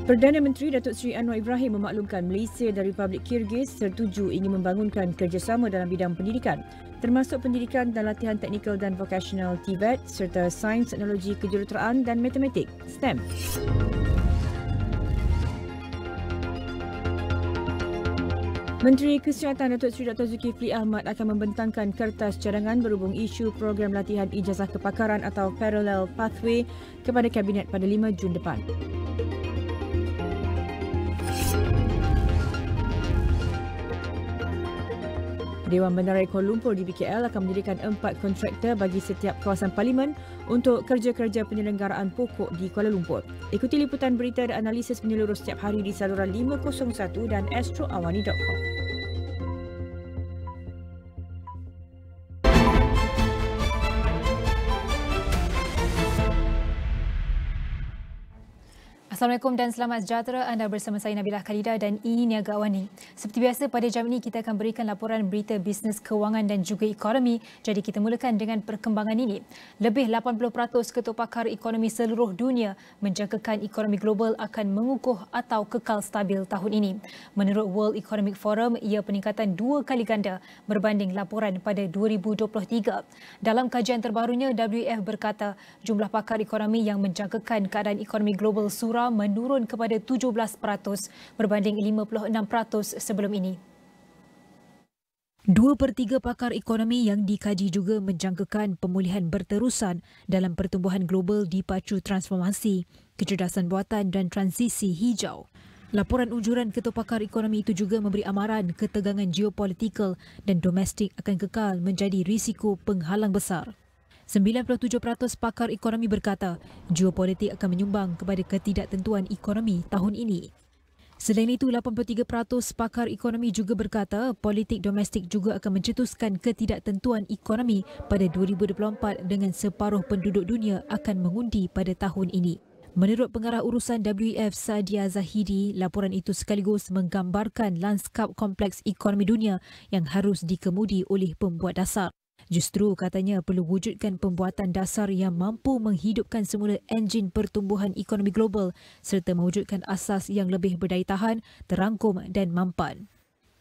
Perdana Menteri Datuk Seri Anwar Ibrahim memaklumkan Malaysia dan Republik Kyrgyz setuju ingin membangunkan kerjasama dalam bidang pendidikan, termasuk pendidikan dan latihan teknikal dan vocational TVET serta sains, teknologi, kejuruteraan dan matematik STEM. Menteri Kesihatan Datuk Seri Dr. Zulkifli Ahmad akan membentangkan kertas cadangan berhubung isu program latihan ijazah kepakaran atau Parallel Pathway kepada Kabinet pada 5 Jun depan. Dewan Bandaraya Kuala Lumpur di BKL akan mendirikan 4 kontraktor bagi setiap kawasan parlimen untuk kerja-kerja penyelenggaraan pokok di Kuala Lumpur. Ikuti liputan berita dan analisis menyeluruh setiap hari di saluran 501 dan astroawani.com. Assalamualaikum dan selamat sejahtera. Anda bersama saya Nabilah Khaleeda dan ini Niaga AWANI. Seperti biasa pada jam ini kita akan berikan laporan berita bisnes, kewangan dan juga ekonomi. Jadi kita mulakan dengan perkembangan ini. Lebih 80% ketua pakar ekonomi seluruh dunia menjangkakan ekonomi global akan mengukuh atau kekal stabil tahun ini. Menurut World Economic Forum, ia peningkatan 2 kali ganda berbanding laporan pada 2023. Dalam kajian terbarunya, WEF berkata jumlah pakar ekonomi yang menjangkakan keadaan ekonomi global surah menurun kepada 17% berbanding 56% sebelum ini. 2/3 pakar ekonomi yang dikaji juga menjangkakan pemulihan berterusan dalam pertumbuhan global dipacu transformasi, kecerdasan buatan dan transisi hijau. Laporan ujuran ketua pakar ekonomi itu juga memberi amaran ketegangan geopolitikal dan domestik akan kekal menjadi risiko penghalang besar. 97% pakar ekonomi berkata geopolitik akan menyumbang kepada ketidaktentuan ekonomi tahun ini. Selain itu, 83% pakar ekonomi juga berkata politik domestik juga akan mencetuskan ketidaktentuan ekonomi pada 2024 dengan separuh penduduk dunia akan mengundi pada tahun ini. Menurut pengarah urusan WEF Sadia Zahidi, laporan itu sekaligus menggambarkan lanskap kompleks ekonomi dunia yang harus dikemudi oleh pembuat dasar. Justru katanya perlu wujudkan pembuatan dasar yang mampu menghidupkan semula enjin pertumbuhan ekonomi global serta mewujudkan asas yang lebih berdaya tahan, terangkum dan mampan.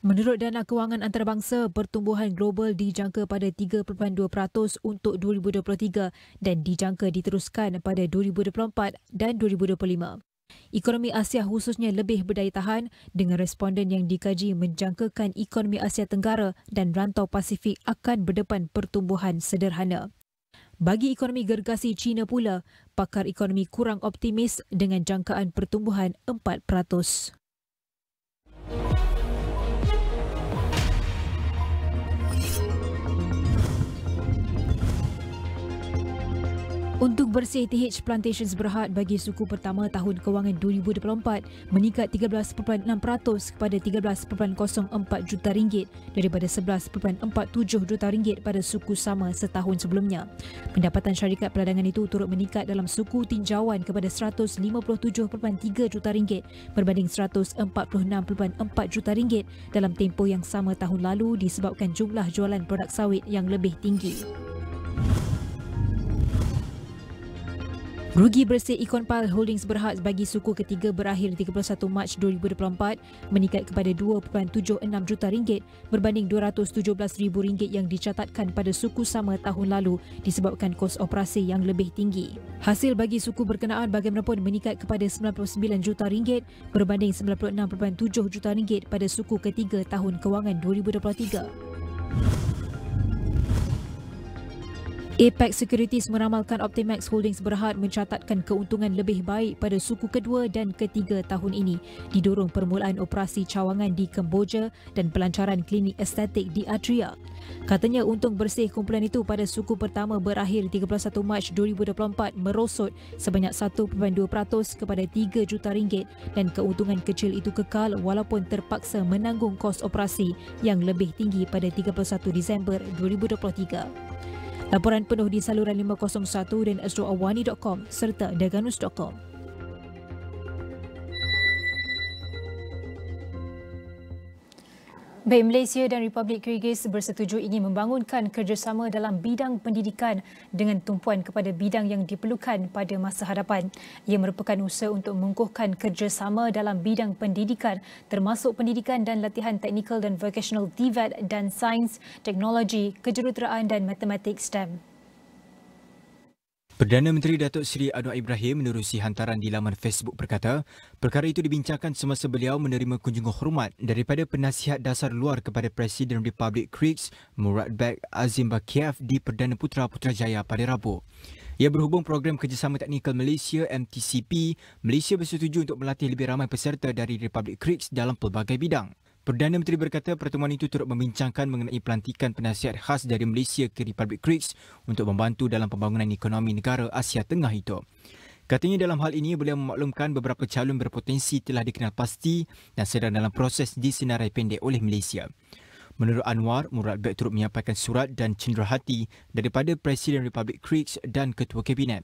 Menurut Dana Kewangan Antarabangsa, pertumbuhan global dijangka pada 3.2% untuk 2023 dan dijangka diteruskan pada 2024 dan 2025. Ekonomi Asia khususnya lebih berdaya tahan dengan responden yang dikaji menjangkakan ekonomi Asia Tenggara dan rantau Pasifik akan berdepan pertumbuhan sederhana. Bagi ekonomi gergasi China pula, pakar ekonomi kurang optimis dengan jangkaan pertumbuhan 4%. Untuk bersih TH Plantations Berhad bagi suku pertama tahun kewangan 2024 meningkat 13.6% kepada 13.04 juta ringgit daripada 11.47 juta ringgit pada suku sama setahun sebelumnya. Pendapatan syarikat peradangan itu turut meningkat dalam suku tinjauan kepada 157.3 juta ringgit berbanding 146.4 juta ringgit dalam tempoh yang sama tahun lalu disebabkan jumlah jualan produk sawit yang lebih tinggi. Rugi bersih Econpal Holdings Berhad bagi suku ketiga berakhir 31 Mac 2024 meningkat kepada 2.76 juta ringgit berbanding 217,000 ringgit yang dicatatkan pada suku sama tahun lalu disebabkan kos operasi yang lebih tinggi. Hasil bagi suku berkenaan bagaimanapun meningkat kepada 99 juta ringgit berbanding 96.7 juta ringgit pada suku ketiga tahun kewangan 2023. Apex Securities meramalkan Optimax Holdings Berhad mencatatkan keuntungan lebih baik pada suku kedua dan ketiga tahun ini, didorong permulaan operasi cawangan di Kemboja dan pelancaran klinik estetik di Adria. Katanya untung bersih kumpulan itu pada suku pertama berakhir 31 Mac 2024 merosot sebanyak 1.2% kepada 3 juta ringgit dan keuntungan kecil itu kekal walaupun terpaksa menanggung kos operasi yang lebih tinggi pada 31 Disember 2023. Laporan penuh di saluran 501 dan astroawani.com serta daganus.com. Baik, Malaysia dan Republik Kyrgyz bersetuju ingin membangunkan kerjasama dalam bidang pendidikan dengan tumpuan kepada bidang yang diperlukan pada masa hadapan. Ia merupakan usaha untuk mengukuhkan kerjasama dalam bidang pendidikan termasuk pendidikan dan latihan teknikal dan vocational TVET dan sains, teknologi, kejuruteraan dan matematik STEM. Perdana Menteri Datuk Seri Anwar Ibrahim menerusi hantaran di laman Facebook berkata, perkara itu dibincangkan semasa beliau menerima kunjungan hormat daripada penasihat dasar luar kepada Presiden Republik Kyrgyz Muratbek Azimbakiyev di Perdana Putra Putrajaya pada Rabu. Ia berhubung program kerjasama teknikal Malaysia MTCP, Malaysia bersetuju untuk melatih lebih ramai peserta dari Republik Kyrgyz dalam pelbagai bidang. Perdana Menteri berkata pertemuan itu turut membincangkan mengenai pelantikan penasihat khas dari Malaysia ke Republik Kyrgyz untuk membantu dalam pembangunan ekonomi negara Asia Tengah itu. Katanya dalam hal ini beliau memaklumkan beberapa calon berpotensi telah dikenal pasti dan sedang dalam proses disenarai pendek oleh Malaysia. Menurut Anwar, Muratbek turut menyampaikan surat dan cenderahati daripada Presiden Republik Kyrgyz dan Ketua Kabinet.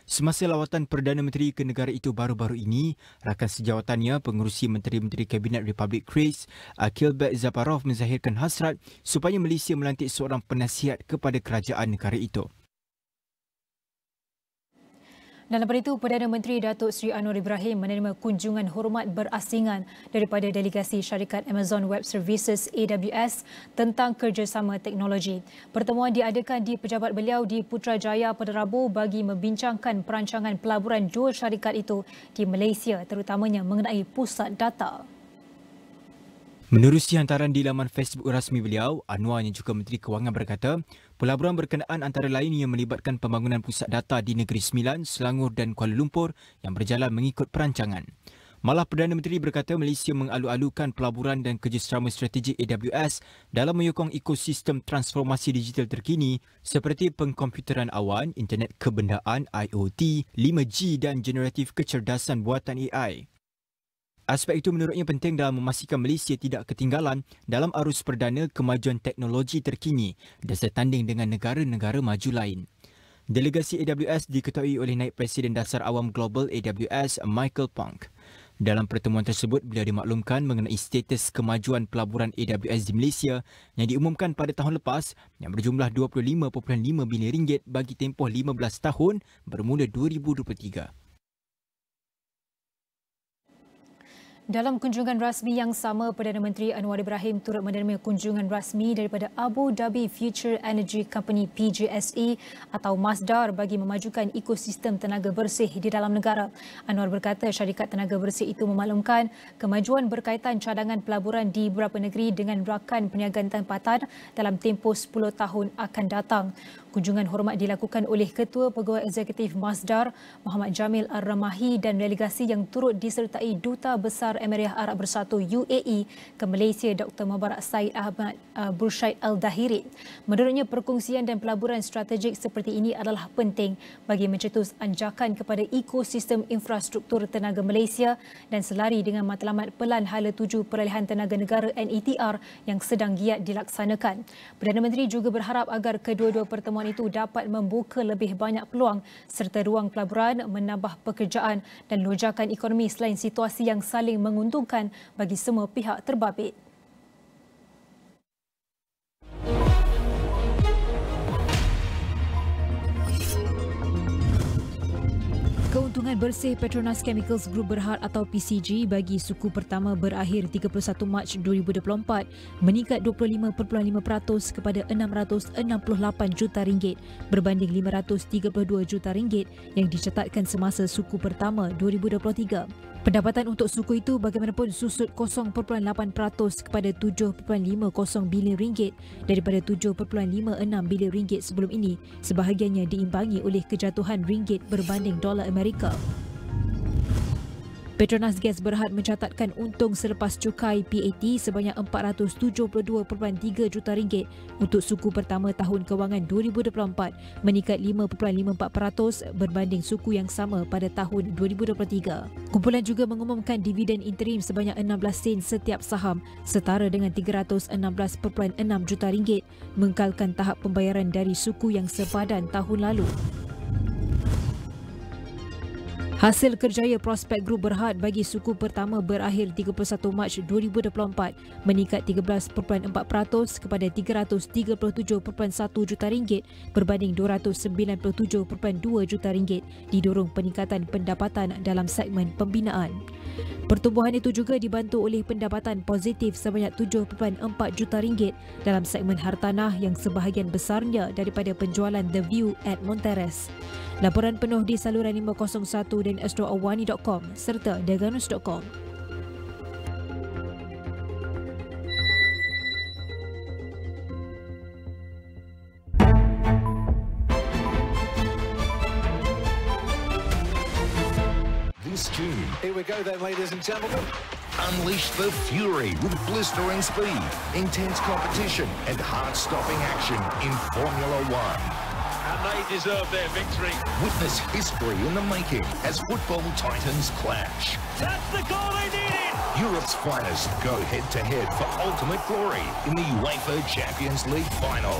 Semasa lawatan Perdana Menteri ke negara itu baru-baru ini, rakan sejawatannya, pengerusi Menteri-Menteri Kabinet Republik Kyrgyz, Akilbek Zaparov menzahirkan hasrat supaya Malaysia melantik seorang penasihat kepada kerajaan negara itu. Dalam pada itu, Perdana Menteri Datuk Seri Anwar Ibrahim menerima kunjungan hormat berasingan daripada delegasi syarikat Amazon Web Services AWS tentang kerjasama teknologi. Pertemuan diadakan di pejabat beliau di Putrajaya pada Rabu bagi membincangkan perancangan pelaburan dua syarikat itu di Malaysia, terutamanya mengenai pusat data. Menerusi hantaran di laman Facebook rasmi beliau, Anwar yang juga Menteri Kewangan berkata, pelaburan berkenaan antara lain yang melibatkan pembangunan pusat data di Negeri Sembilan, Selangor dan Kuala Lumpur yang berjalan mengikut perancangan. Malah Perdana Menteri berkata Malaysia mengalu-alukan pelaburan dan kerjasama strategik AWS dalam menyokong ekosistem transformasi digital terkini seperti pengkomputeran awan, internet kebendaan IoT, 5G dan generatif kecerdasan buatan AI. Aspek itu menurutnya penting dalam memastikan Malaysia tidak ketinggalan dalam arus perdana kemajuan teknologi terkini dan setanding dengan negara-negara maju lain. Delegasi AWS diketuai oleh Naib Presiden Dasar Awam Global AWS Michael Punk. Dalam pertemuan tersebut, beliau dimaklumkan mengenai status kemajuan pelaburan AWS di Malaysia yang diumumkan pada tahun lepas yang berjumlah 25.5 bilion ringgit bagi tempoh 15 tahun bermula 2023. Dalam kunjungan rasmi yang sama, Perdana Menteri Anwar Ibrahim turut menerima kunjungan rasmi daripada Abu Dhabi Future Energy Company PJSE atau Masdar bagi memajukan ekosistem tenaga bersih di dalam negara. Anwar berkata syarikat tenaga bersih itu memaklumkan kemajuan berkaitan cadangan pelaburan di beberapa negeri dengan rakan perniagaan tempatan dalam tempoh 10 tahun akan datang. Kunjungan hormat dilakukan oleh Ketua Pegawai Eksekutif Masdar Muhammad Jamil Ar-Ramahi dan delegasi yang turut disertai Duta Besar Emiriah Arab Bersatu UAE ke Malaysia Dr. Mubarak Said Ahmad Burshaid Al-Dahiri. Menurutnya perkongsian dan pelaburan strategik seperti ini adalah penting bagi mencetus anjakan kepada ekosistem infrastruktur tenaga Malaysia dan selari dengan matlamat Pelan Hala 7 Peralihan Tenaga Negara NETR yang sedang giat dilaksanakan. Perdana Menteri juga berharap agar kedua-dua pertemuan itu dapat membuka lebih banyak peluang serta ruang pelaburan, menambah pekerjaan dan lonjakan ekonomi selain situasi yang saling menguntungkan bagi semua pihak terbabit. Keuntungan bersih Petronas Chemicals Group Berhad atau PCG bagi suku pertama berakhir 31 Mac 2024 meningkat 25.5% kepada 668 juta ringgit berbanding 532 juta ringgit yang dicatatkan semasa suku pertama 2023. Pendapatan untuk suku itu bagaimanapun susut 0.8% kepada 7.50 bilion ringgit daripada 7.56 bilion ringgit sebelum ini, sebahagiannya diimbangi oleh kejatuhan ringgit berbanding dolar Amerika. Petronas Gas Berhad mencatatkan untung selepas cukai PAT sebanyak 472.3 juta ringgit untuk suku pertama tahun kewangan 2024 meningkat 5.54% berbanding suku yang sama pada tahun 2023. Kumpulan juga mengumumkan dividen interim sebanyak 16 sen setiap saham setara dengan 316.6 juta ringgit mengekalkan tahap pembayaran dari suku yang sepadan tahun lalu. Hasil kerjaya prospek grup Berhad bagi suku pertama berakhir 31 Mac 2024 meningkat 13.4% kepada RM337.1 juta berbanding RM297.2 juta didorong peningkatan pendapatan dalam segmen pembinaan. Pertumbuhan itu juga dibantu oleh pendapatan positif sebanyak RM7.4 juta dalam segmen hartanah yang sebahagian besarnya daripada penjualan The View at Monteres. Laporan penuh di saluran 501 dan astroawani.com serta deganus.com. This June, here we go then, ladies and gentlemen. Unleash the fury with blistering speed, intense competition and heart-stopping action in Formula One. And they deserve their victory. Witness history in the making as football titans clash. That's the goal they needed! Europe's finest go head-to-head for ultimate glory in the UEFA Champions League final.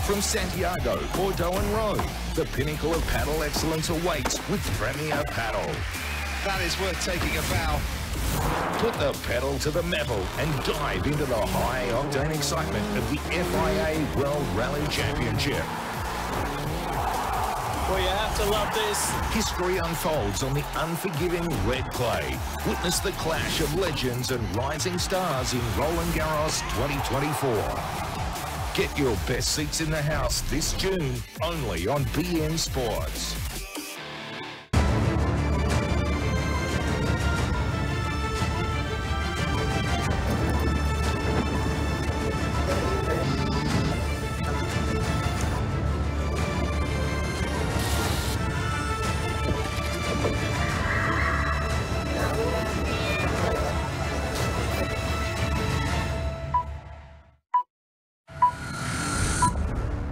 From Santiago, Bordeaux and Rome, the pinnacle of paddle excellence awaits with Premier Paddle. That is worth taking a bow. Put the pedal to the metal and dive into the high-octane excitement of the FIA World Rally Championship. Well, you have to love this. History unfolds on the unforgiving red clay. Witness the clash of legends and rising stars in Roland Garros 2024. Get your best seats in the house this June, only on BN Sports.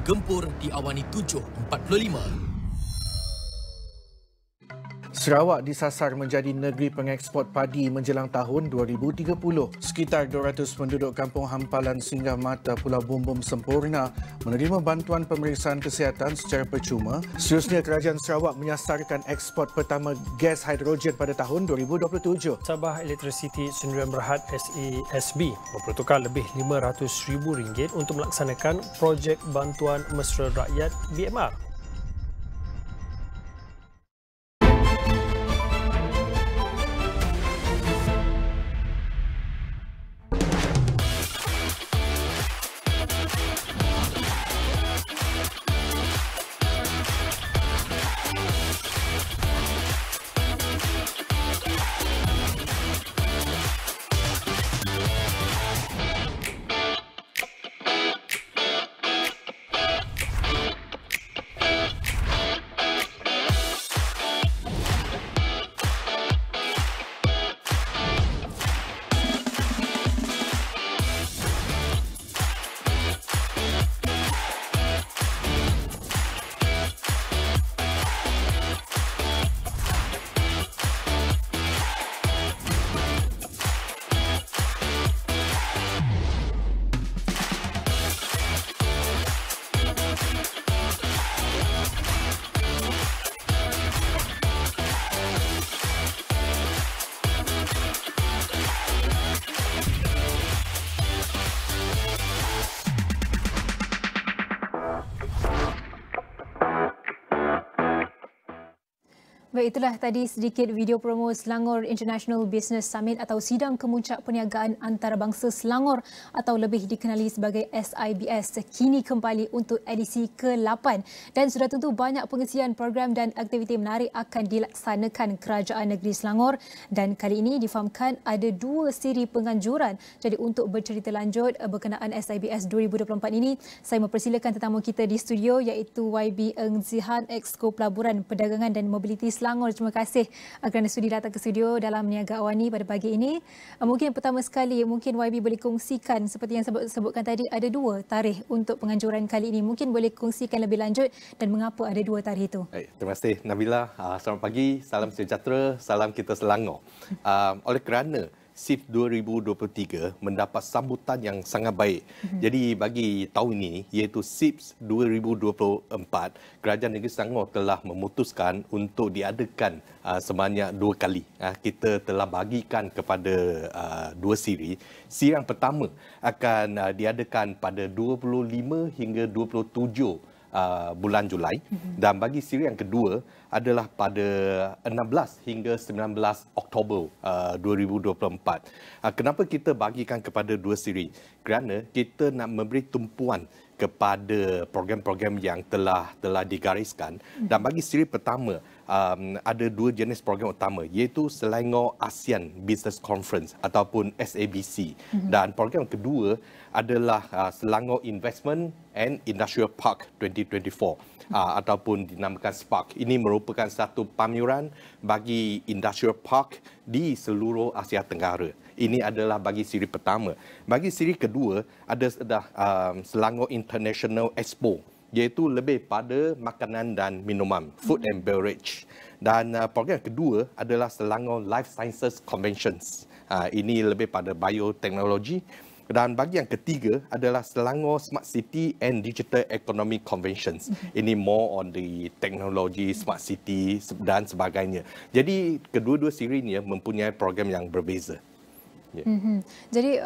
Gempur di Awani 7.45. Sarawak disasar menjadi negeri pengeksport padi menjelang tahun 2030. Sekitar 200 penduduk kampung hampalan singgah mata Pulau Bumbum sempurna menerima bantuan pemeriksaan kesihatan secara percuma. Seterusnya, Kerajaan Sarawak menyasarkan ekspor pertama gas hidrogen pada tahun 2027. Sabah Electricity Sdn Bhd SIBS mempertukar lebih RM500,000 untuk melaksanakan projek bantuan mesra rakyat BMR. Baik, itulah tadi sedikit video promo Selangor International Business Summit atau Sidang Kemuncak Perniagaan Antarabangsa Selangor atau lebih dikenali sebagai SIBS kini kembali untuk edisi ke-8 dan sudah tentu banyak pengisian program dan aktiviti menarik akan dilaksanakan Kerajaan Negeri Selangor dan kali ini difahamkan ada 2 siri penganjuran. Jadi untuk bercerita lanjut berkenaan SIBS 2024 ini, saya mempersilakan tetamu kita di studio iaitu YB Eng Zihan, Exco Pelaburan Perdagangan dan Mobiliti Selangor. Terima kasih kerana sudi datang ke studio dalam Niaga Awani pada pagi ini. Mungkin pertama sekali, mungkin YB boleh kongsikan seperti yang sebutkan tadi, ada 2 tarikh untuk penganjuran kali ini. Mungkin boleh kongsikan lebih lanjut dan mengapa ada 2 tarikh itu. Terima kasih Nabilah. Selamat pagi, salam sejahtera, salam kita Selangor. Oleh kerana SIBS 2023 mendapat sambutan yang sangat baik. Jadi bagi tahun ini, iaitu SIBS 2024, Kerajaan Negeri Selangor telah memutuskan untuk diadakan sebanyak 2 kali. Kita telah bagikan kepada 2 siri. Siri yang pertama akan diadakan pada 25 hingga 27 bulan Julai, dan bagi siri yang kedua adalah pada 16 hingga 19 Oktober 2024. Kenapa kita bagikan kepada 2 siri? Kerana kita nak memberi tumpuan kepada program-program yang telah digariskan. Dan bagi siri pertama, ada 2 jenis program utama, iaitu Selangor ASEAN Business Conference ataupun SABC. Dan program kedua adalah Selangor Investment and Industrial Park 2024 ataupun dinamakan SPARK. Ini merupakan satu pameran bagi industrial park di seluruh Asia Tenggara. Ini adalah bagi siri pertama. Bagi siri kedua ada Selangor International Expo, iaitu lebih pada makanan dan minuman, food and beverage. Dan program kedua adalah Selangor Life Sciences Conventions. Ini lebih pada bioteknologi. Dan bagi yang ketiga adalah Selangor Smart City and Digital Economy Conventions. Ini more on the teknologi, smart city dan sebagainya. Jadi kedua-dua siri ini mempunyai program yang berbeza. Jadi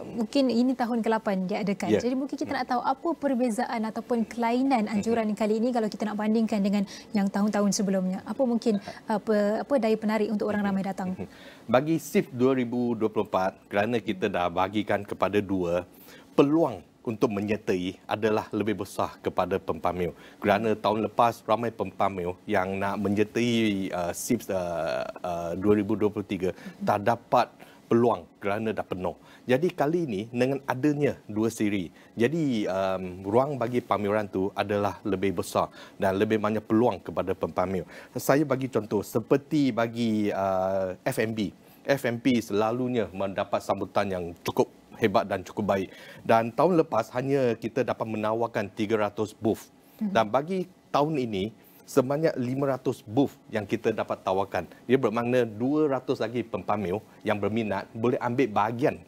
mungkin ini tahun ke-8 diadakan. Jadi mungkin kita nak tahu apa perbezaan ataupun kelainan anjuran kali ini kalau kita nak bandingkan dengan yang tahun-tahun sebelumnya. Apa mungkin apa daya penarik untuk orang ramai datang? Bagi SIBS 2024, kerana kita dah bagikan kepada 2, peluang untuk menyertai adalah lebih besar kepada pempamer. Kerana tahun lepas ramai pempamer yang nak menyertai SIBS 2023 tak dapat peluang kerana dah penuh. Jadi kali ini dengan adanya 2 siri, jadi ruang bagi pameran tu adalah lebih besar dan lebih banyak peluang kepada pempamer. Saya bagi contoh seperti bagi F&B selalunya mendapat sambutan yang cukup hebat dan cukup baik. Dan tahun lepas hanya kita dapat menawarkan 300 booth. Dan bagi tahun ini sebanyak 500 booth yang kita dapat tawarkan. Dia bermakna 200 lagi pempamer yang berminat boleh ambil bahagian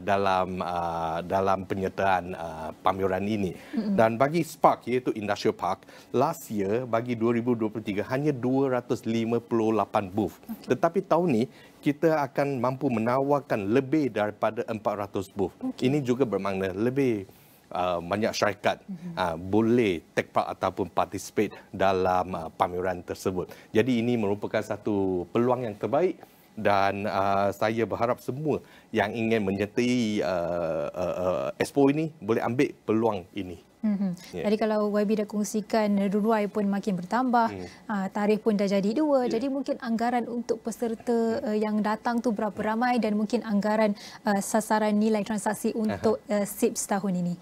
dalam penyertaan pameran ini. Dan bagi SPARK, iaitu Industrial Park, last year bagi 2023 hanya 258 booth. Tetapi tahun ini kita akan mampu menawarkan lebih daripada 400 booth. Ini juga bermakna lebih banyak syarikat boleh take part ataupun participate dalam pameran tersebut. Jadi ini merupakan satu peluang yang terbaik dan saya berharap semua yang ingin menyertai expo ini boleh ambil peluang ini. Jadi kalau YB dah kongsikan ruai pun makin bertambah, tarikh pun dah jadi 2, jadi mungkin anggaran untuk peserta yang datang tu berapa ramai dan mungkin anggaran sasaran nilai transaksi untuk SIBS tahun ini.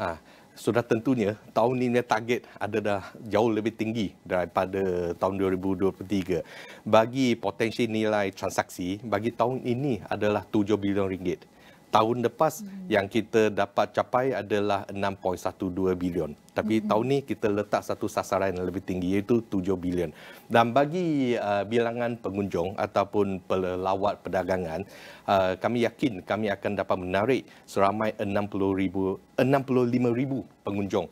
Sudah tentunya tahun ini target ada dah jauh lebih tinggi daripada tahun 2023. Bagi potensi nilai transaksi bagi tahun ini adalah 7 bilion ringgit. Tahun lepas yang kita dapat capai adalah 6.12 bilion. Tapi tahun ini kita letak satu sasaran yang lebih tinggi iaitu 7 bilion. Dan bagi bilangan pengunjung ataupun pelawat perdagangan, kami yakin kami akan dapat menarik seramai 65,000 pengunjung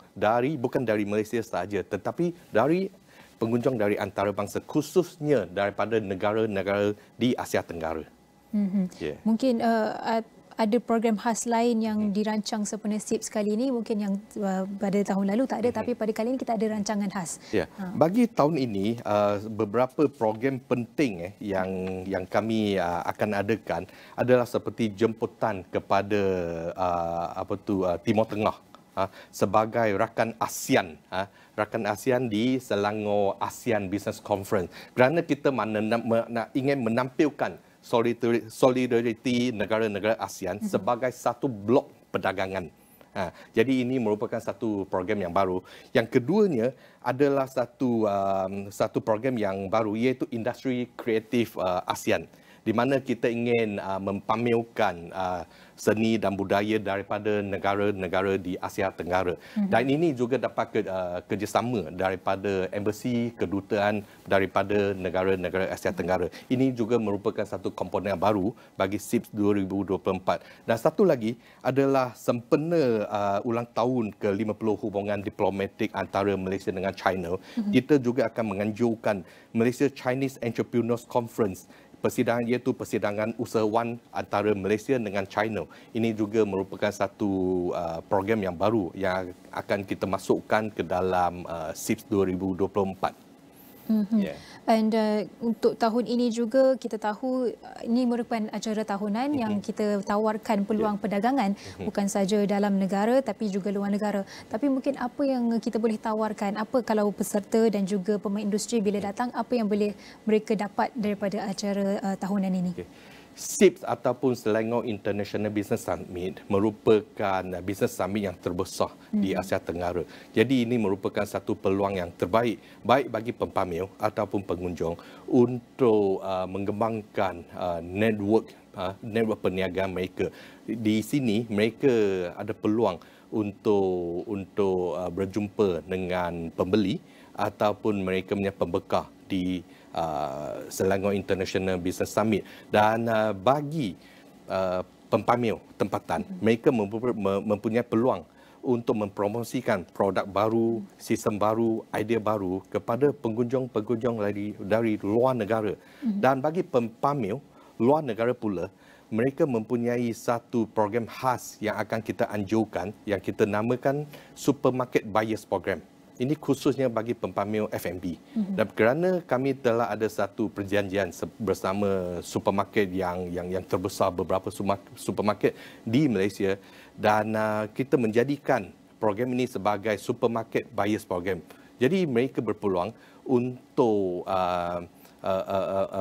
bukan dari Malaysia sahaja tetapi dari pengunjung dari antarabangsa, khususnya daripada negara-negara di Asia Tenggara. Mungkin ada program khas lain yang dirancang sempena SIBS kali ini, mungkin yang pada tahun lalu tak ada, tapi pada kali ini kita ada rancangan khas. Bagi tahun ini beberapa program penting yang kami akan adakan adalah seperti jemputan kepada Timur Tengah sebagai rakan ASEAN di Selangor ASEAN Business Conference, kerana kita ingin menampilkan solidariti negara-negara ASEAN sebagai satu blok perdagangan. Jadi ini merupakan satu program yang baru. Yang keduanya adalah satu program yang baru iaitu Industri Kreatif ASEAN. di mana kita ingin mempamerkan seni dan budaya daripada negara-negara di Asia Tenggara. Dan ini juga dapat kerjasama daripada embassy, kedutaan daripada negara-negara Asia Tenggara. Ini juga merupakan satu komponen baru bagi SIBS 2024. Dan satu lagi adalah sempena ulang tahun ke-50 hubungan diplomatik antara Malaysia dengan China. Kita juga akan menganjurkan Malaysia Chinese Entrepreneurs Conference, persidangan iaitu persidangan usahawan antara Malaysia dengan China. Ini juga merupakan satu program yang baru yang akan kita masukkan ke dalam SIBS 2024. And untuk tahun ini juga kita tahu ini merupakan acara tahunan yang kita tawarkan peluang perdagangan bukan saja dalam negara tapi juga luar negara. Tapi mungkin apa yang kita boleh tawarkan, apa kalau peserta dan juga pemain industri bila datang, apa yang boleh mereka dapat daripada acara tahunan ini? SIBS ataupun Selangor International Business Summit merupakan business summit yang terbesar di Asia Tenggara. Jadi ini merupakan satu peluang yang terbaik baik bagi pempamer ataupun pengunjung untuk mengembangkan network perniagaan mereka. Di sini mereka ada peluang untuk berjumpa dengan pembeli ataupun mereka punya pembekal di Selangor International Business Summit. Dan bagi pempamer tempatan, mereka mempunyai peluang untuk mempromosikan produk baru, sistem baru, idea baru kepada pengunjung-pengunjung dari luar negara. Dan bagi pempamer luar negara pula, mereka mempunyai satu program khas yang akan kita anjurkan yang kita namakan Supermarket Buyers Program. Ini khususnya bagi pempamer F&B. Dan kerana kami telah ada satu perjanjian bersama supermarket yang terbesar, beberapa supermarket di Malaysia, dan kita menjadikan program ini sebagai Supermarket Buyers Program. Jadi mereka berpeluang untuk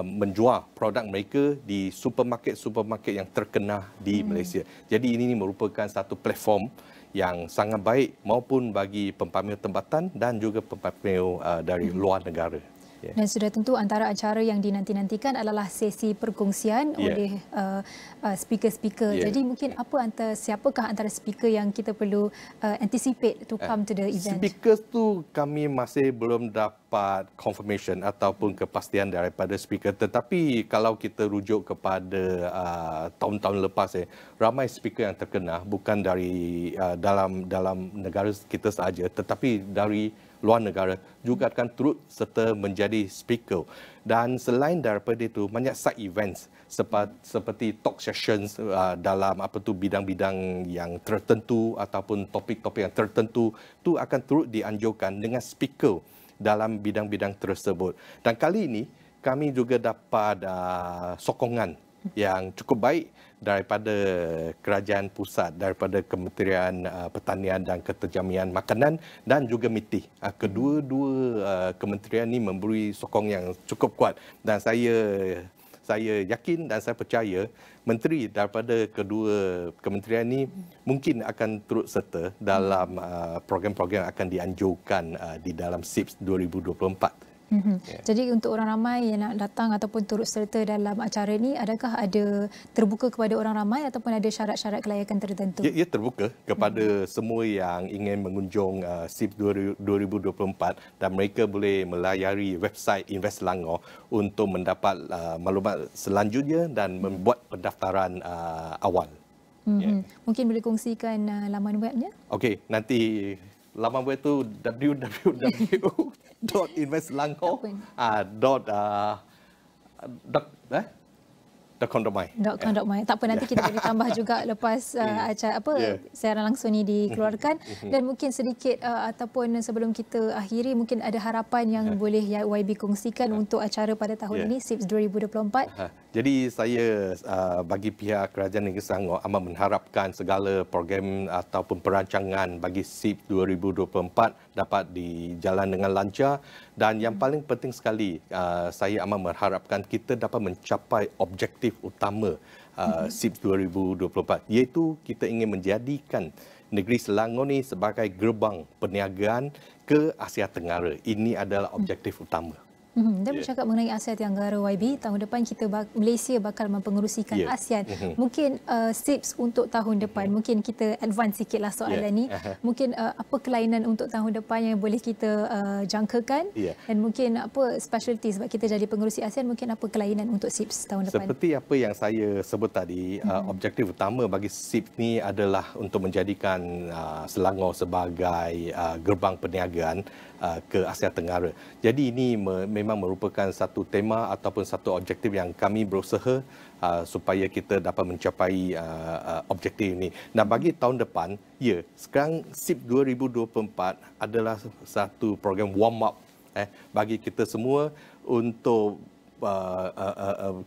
menjual produk mereka di supermarket yang terkenal di Malaysia. Jadi ini merupakan satu platform yang sangat baik maupun bagi pempamer tempatan dan juga pempamer dari luar negara. Dan sudah tentu antara acara yang dinanti-nantikan adalah sesi perkongsian oleh speaker-speaker. Jadi mungkin siapakah antara speaker yang kita perlu anticipate to come to the event? Speakers tu kami masih belum dapat confirmation ataupun kepastian daripada speaker. Tetapi kalau kita rujuk kepada tahun-tahun lepas, ramai speaker yang terkenal bukan dari dalam negara kita sahaja, tetapi dari luar negara juga akan turut serta menjadi speaker. Dan selain daripada itu, banyak side events seperti talk sessions dalam bidang-bidang yang tertentu ataupun topik-topik yang tertentu tu akan turut dianjurkan dengan speaker dalam bidang-bidang tersebut. Dan kali ini kami juga dapat sokongan yang cukup baik daripada kerajaan pusat, daripada Kementerian Pertanian dan Keterjamian Makanan dan juga MITI. Kedua-dua kementerian ini memberi sokong yang cukup kuat, dan saya yakin dan saya percaya menteri daripada kedua kementerian ini mungkin akan turut serta dalam program-program yang akan dianjurkan di dalam SIBS 2024. Jadi untuk orang ramai yang nak datang ataupun turut serta dalam acara ini, adakah ada terbuka kepada orang ramai ataupun ada syarat-syarat kelayakan tertentu? Ia terbuka kepada semua yang ingin mengunjung SIBS 2024 dan mereka boleh melayari website Invest Selangor untuk mendapat maklumat selanjutnya dan membuat pendaftaran awal. Mungkin boleh kongsikan laman webnya? Okey, nanti laman web itu www.investselangor.com.my. Tak apa, nanti kita boleh tambah juga lepas acara siaran langsung ni dikeluarkan. Dan mungkin sedikit ataupun sebelum kita akhiri, mungkin ada harapan yang boleh YB kongsikan untuk acara pada tahun ini SIBS 2024. Jadi saya bagi pihak Kerajaan Negeri Selangor amat mengharapkan segala program ataupun perancangan bagi SIBS 2024 dapat dijalan dengan lancar, dan yang paling penting sekali saya amat mengharapkan kita dapat mencapai objektif utama SIBS 2024, iaitu kita ingin menjadikan negeri Selangor ni sebagai gerbang perniagaan ke Asia Tenggara. Ini adalah objektif utama. Dan bercakap mengenai Asia Tenggara YB, tahun depan Malaysia bakal mempengerusikan ASEAN. Mungkin SIBS untuk tahun depan, mungkin kita advance sikitlah soalan ni. Mungkin apa kelainan untuk tahun depan yang boleh kita jangkakan dan mungkin apa specialty sebab kita jadi pengerusi ASEAN, mungkin apa kelainan untuk SIBS tahun depan? Seperti apa yang saya sebut tadi, objektif utama bagi SIBS ni adalah untuk menjadikan Selangor sebagai gerbang perniagaan ke Asia Tenggara. Jadi ini memang merupakan satu tema ataupun satu objektif yang kami berusaha supaya kita dapat mencapai objektif ini. Nah, bagi tahun depan, sekarang SIBS 2024 adalah satu program warm up bagi kita semua untuk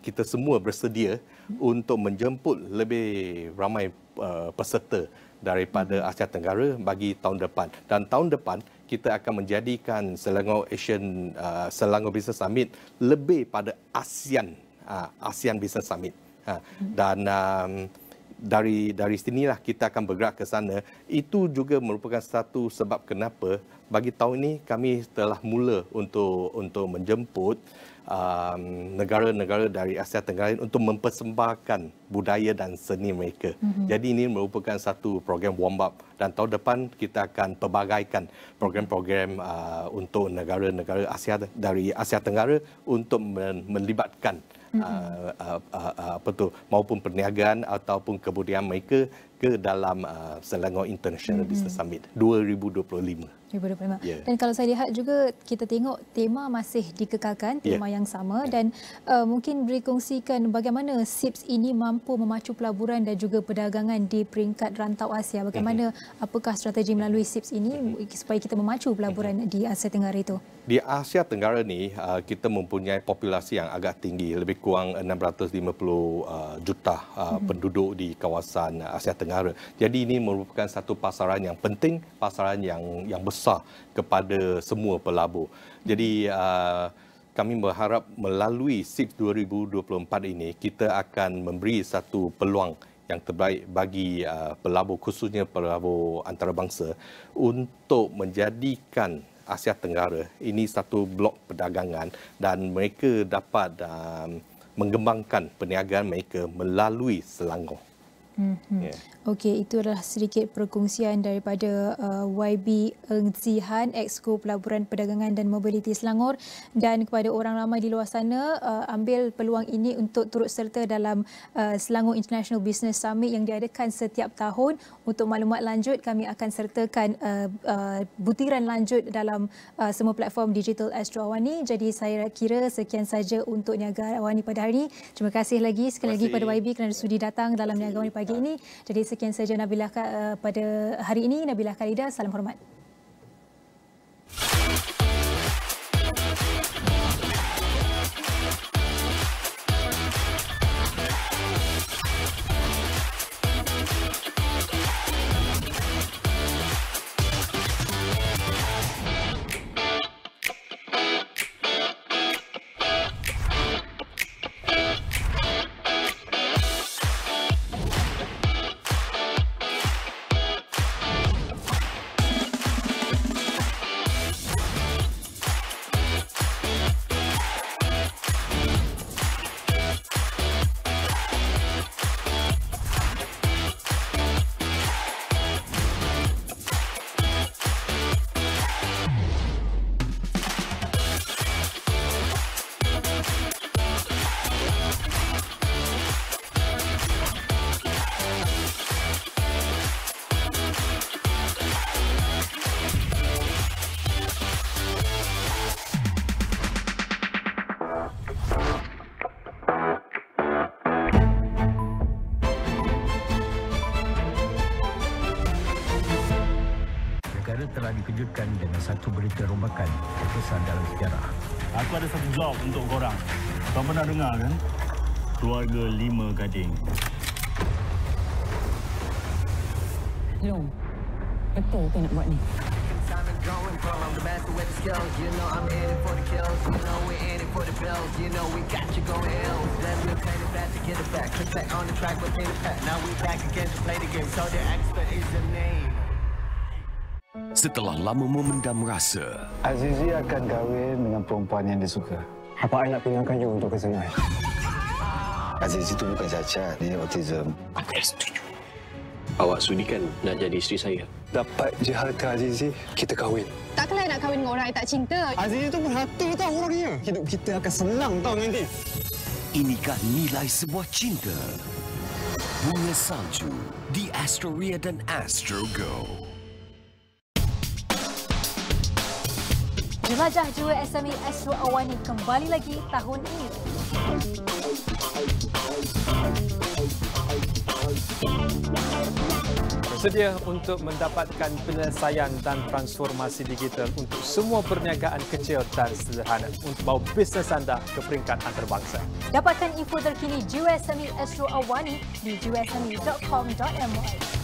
kita semua bersedia untuk menjemput lebih ramai peserta daripada Asia Tenggara bagi tahun depan. Dan tahun depan kita akan menjadikan Selangor Business Summit lebih pada ASEAN Business Summit. Dan dari sinilah kita akan bergerak ke sana. Itu juga merupakan satu sebab kenapa bagi tahun ini kami telah mula untuk menjemput negara-negara dari Asia Tenggara untuk mempersembahkan budaya dan seni mereka. Jadi ini merupakan satu program warm up dan tahun depan kita akan pelbagaikan program-program untuk negara-negara dari Asia Tenggara untuk melibatkan maupun perniagaan ataupun kebudayaan mereka ke dalam Selangor International Business Summit 2025. Dan kalau saya lihat juga kita tengok tema masih dikekalkan, tema yang sama dan mungkin boleh kongsikan bagaimana SIBS ini mampu memacu pelaburan dan juga perdagangan di peringkat rantau Asia. Bagaimana apakah strategi melalui SIBS ini supaya kita memacu pelaburan di Asia Tenggara itu? Di Asia Tenggara ni kita mempunyai populasi yang agak tinggi, lebih kurang 650 juta penduduk di kawasan Asia Tenggara. Jadi ini merupakan satu pasaran yang penting, pasaran yang besar kepada semua pelabur. Jadi kami berharap melalui SIBS 2024 ini kita akan memberi satu peluang yang terbaik bagi pelabur, khususnya pelabur antarabangsa, untuk menjadikan Asia Tenggara ini satu blok perdagangan dan mereka dapat mengembangkan perniagaan mereka melalui Selangor. Okey, itu adalah sedikit perkongsian daripada YB Eng Zihan, Exco Pelaburan Perdagangan dan Mobiliti Selangor, dan kepada orang ramai di luar sana, ambil peluang ini untuk turut serta dalam Selangor International Business Summit yang diadakan setiap tahun. Untuk maklumat lanjut, kami akan sertakan butiran lanjut dalam semua platform digital Astro AWANI. Jadi saya kira sekian saja untuk Niaga AWANI pada hari ini. Terima kasih sekali lagi kepada YB kerana sudi datang dalam Niaga AWANI pagi ini. Jadi sekian saja Nabilah pada hari ini. Nabilah Khaleeda, salam hormat. telah dikejutkan dengan satu berita rombakan terkesan dalam sejarah. Aku ada satu job untuk korang. Kau pernah dengar kan? Keluarga 5 gading. Long, betul kau nak buat ni? setelah lama memendam rasa. Azizi akan kahwin dengan perempuan yang dia suka. Apa I nak pindahkan you untuk kesenangan? Azizi itu bukan cacat, dia autism. Aku dah setuju. Awak sudikan nak jadi isteri saya? Dapat je harta Azizi, kita kahwin. Takkanlah nak kahwin dengan orang yang tak cinta. Azizi itu berhati tahu orangnya. Hidup kita akan senang tahu nanti. Inikah nilai sebuah cinta? Bunga Salju di Astro dan Astro Go. Jelajah jua SME Astro AWANI kembali lagi tahun ini. Bersedia untuk mendapatkan penyelesaian dan transformasi digital untuk semua perniagaan kecil dan sederhana untuk bawa bisnes anda ke peringkat antarabangsa. Dapatkan info terkini jua SME Astro AWANI di juasme.com.my.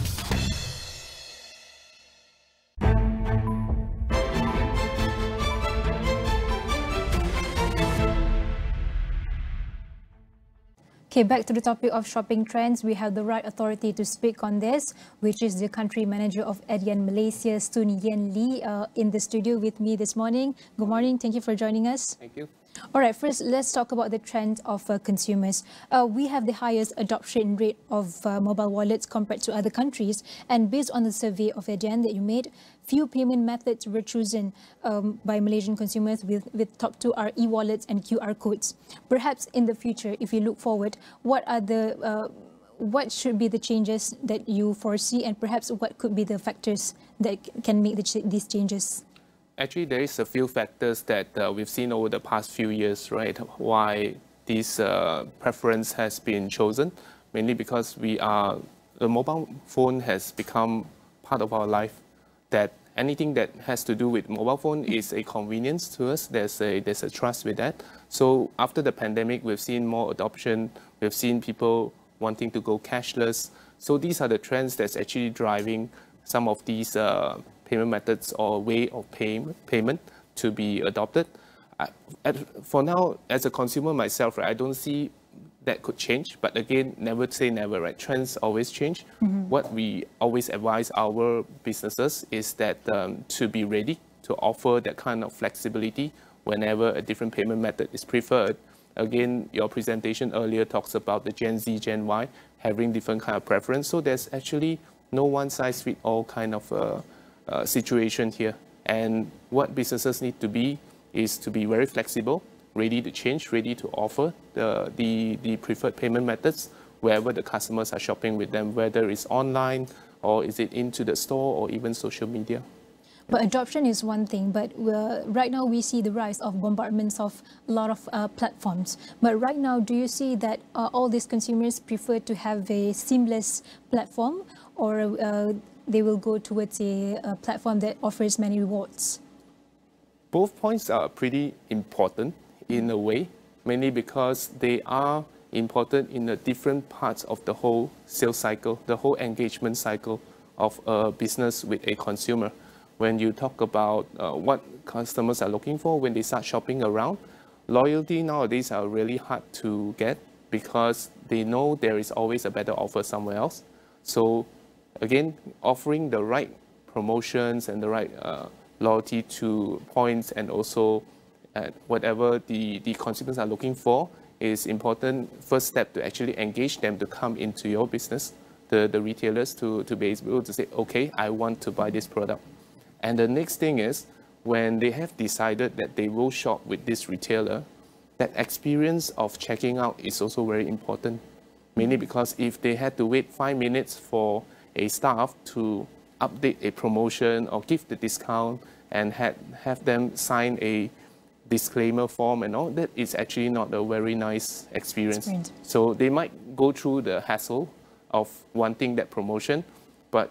Okay, back to the topic of shopping trends. We have the right authority to speak on this, which is the country manager of ADN Malaysia, Sun Yen Lee, in the studio with me this morning. Good morning. Thank you for joining us. Thank you. All right, first, let's talk about the trend of consumers. We have the highest adoption rate of mobile wallets compared to other countries. And based on the survey of ADN that you made, few payment methods were chosen by Malaysian consumers with top two are e-wallets and QR codes. Perhaps in the future, if you look forward, what what should be the changes that you foresee, and perhaps what could be the factors that can make these changes? Actually, there is a few factors that we've seen over the past few years, right? Why this preference has been chosen, mainly because the mobile phone has become part of our life. That anything that has to do with mobile phone is a convenience to us. There's a trust with that. So after the pandemic, we've seen more adoption. We've seen people wanting to go cashless. So these are the trends that's actually driving some of these payment methods or way of payment to be adopted. For now, as a consumer myself, right, I don't see that could change. But again, never say never, right? Trends always change. What we always advise our businesses is that to be ready to offer that kind of flexibility whenever a different payment method is preferred. Again, your presentation earlier talks about the Gen Z, Gen Y having different kind of preference. So there's actually no one-size-fits-all kind of situation here. And what businesses need to be is to be very flexible, ready to change, ready to offer the preferred payment methods wherever the customers are shopping with them, whether it's online or is it into the store or even social media. But adoption is one thing, but right now we see the rise of bombardments of a lot of platforms. But right now, do you see that all these consumers prefer to have a seamless platform, or they will go towards a platform that offers many rewards? Both points are pretty important in a way, mainly because they are important in the different parts of the whole sales cycle, the whole engagement cycle of a business with a consumer. When you talk about what customers are looking for when they start shopping around, loyalty nowadays are really hard to get because they know there is always a better offer somewhere else. So again, offering the right promotions and the right loyalty to points and also whatever the consumers are looking for is important first step to actually engage them to come into your business, the retailers to be able to say, okay, I want to buy this product. And the next thing is when they have decided that they will shop with this retailer, that experience of checking out is also very important. Mainly because if they had to wait 5 minutes for a staff to update a promotion or give the discount and have them sign a disclaimer form and all, that is actually not a very nice experience. So they might go through the hassle of wanting that promotion, but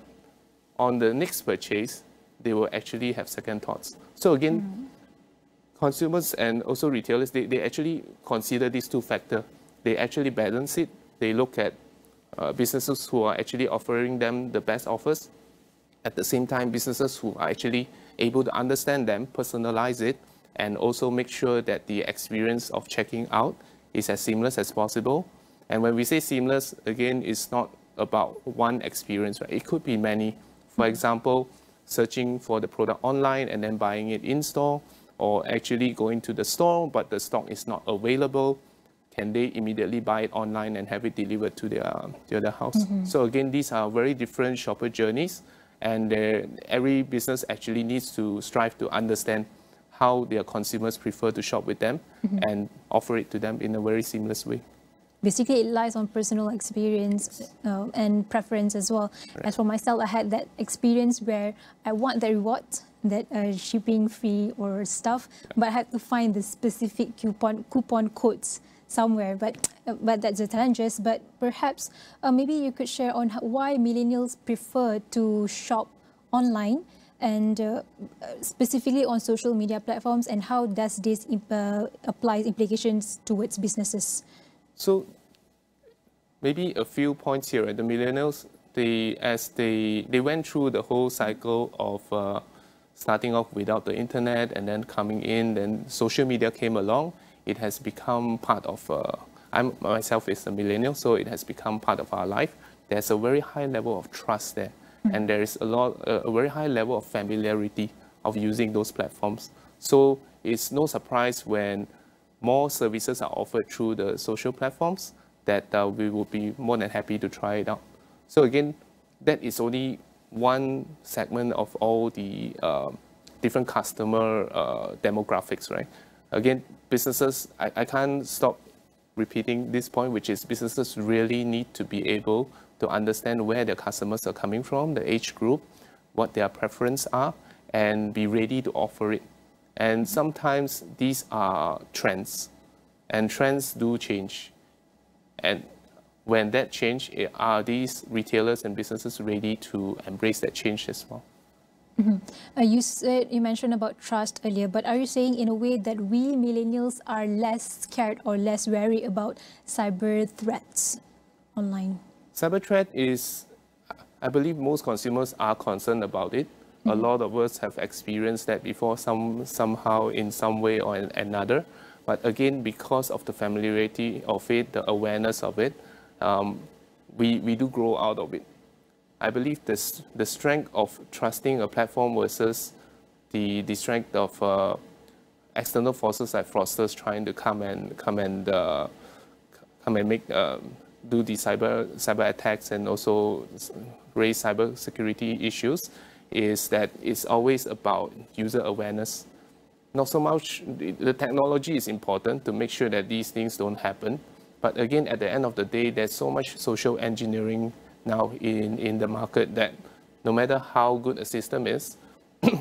on the next purchase, they will actually have second thoughts. So again, consumers and also retailers, they actually consider these two factors. They actually balance it. They look at businesses who are actually offering them the best offers. At the same time, businesses who are actually able to understand them, personalize it, and also make sure that the experience of checking out is as seamless as possible. And when we say seamless, again, it's not about one experience, right? It could be many. For example, searching for the product online and then buying it in store, or actually going to the store but the stock is not available, can they immediately buy it online and have it delivered to their house? So again, these are very different shopper journeys, and every business actually needs to strive to understand how their consumers prefer to shop with them and offer it to them in a very seamless way. Basically, it lies on personal experience and preference as well. Right. As for myself, I had that experience where I want that reward, that shipping fee or stuff, but I had to find the specific coupon codes somewhere. But that's the challenges. But perhaps maybe you could share on why millennials prefer to shop online, and specifically on social media platforms, and how does this apply implications towards businesses? So maybe a few points here. The millennials, they went through the whole cycle of starting off without the internet and then coming in, then social media came along. It has become part of, I myself is a millennial, so it has become part of our life. There's a very high level of trust there. And there is a very high level of familiarity of using those platforms. So it's no surprise when more services are offered through the social platforms that we will be more than happy to try it out. So again, that is only one segment of all the different customer demographics, right? Again, businesses, I can't stop repeating this point, which is businesses really need to be able to understand where their customers are coming from, the age group, what their preferences are, and be ready to offer it. And sometimes these are trends, and trends do change. And when that change, are these retailers and businesses ready to embrace that change as well? You mentioned about trust earlier, but are you saying in a way that we millennials are less scared or less wary about cyber threats online? Cyber threat is, I believe most consumers are concerned about it. A lot of us have experienced that before, somehow in some way or another. But again, because of the familiarity of it, the awareness of it, we do grow out of it. I believe the strength of trusting a platform versus the strength of external forces like fraudsters trying to come and make do the cyber attacks and also raise cyber security issues, is that it's always about user awareness. Not so much, the technology is important to make sure that these things don't happen. But again, at the end of the day, there's so much social engineering now in the market that no matter how good a system is,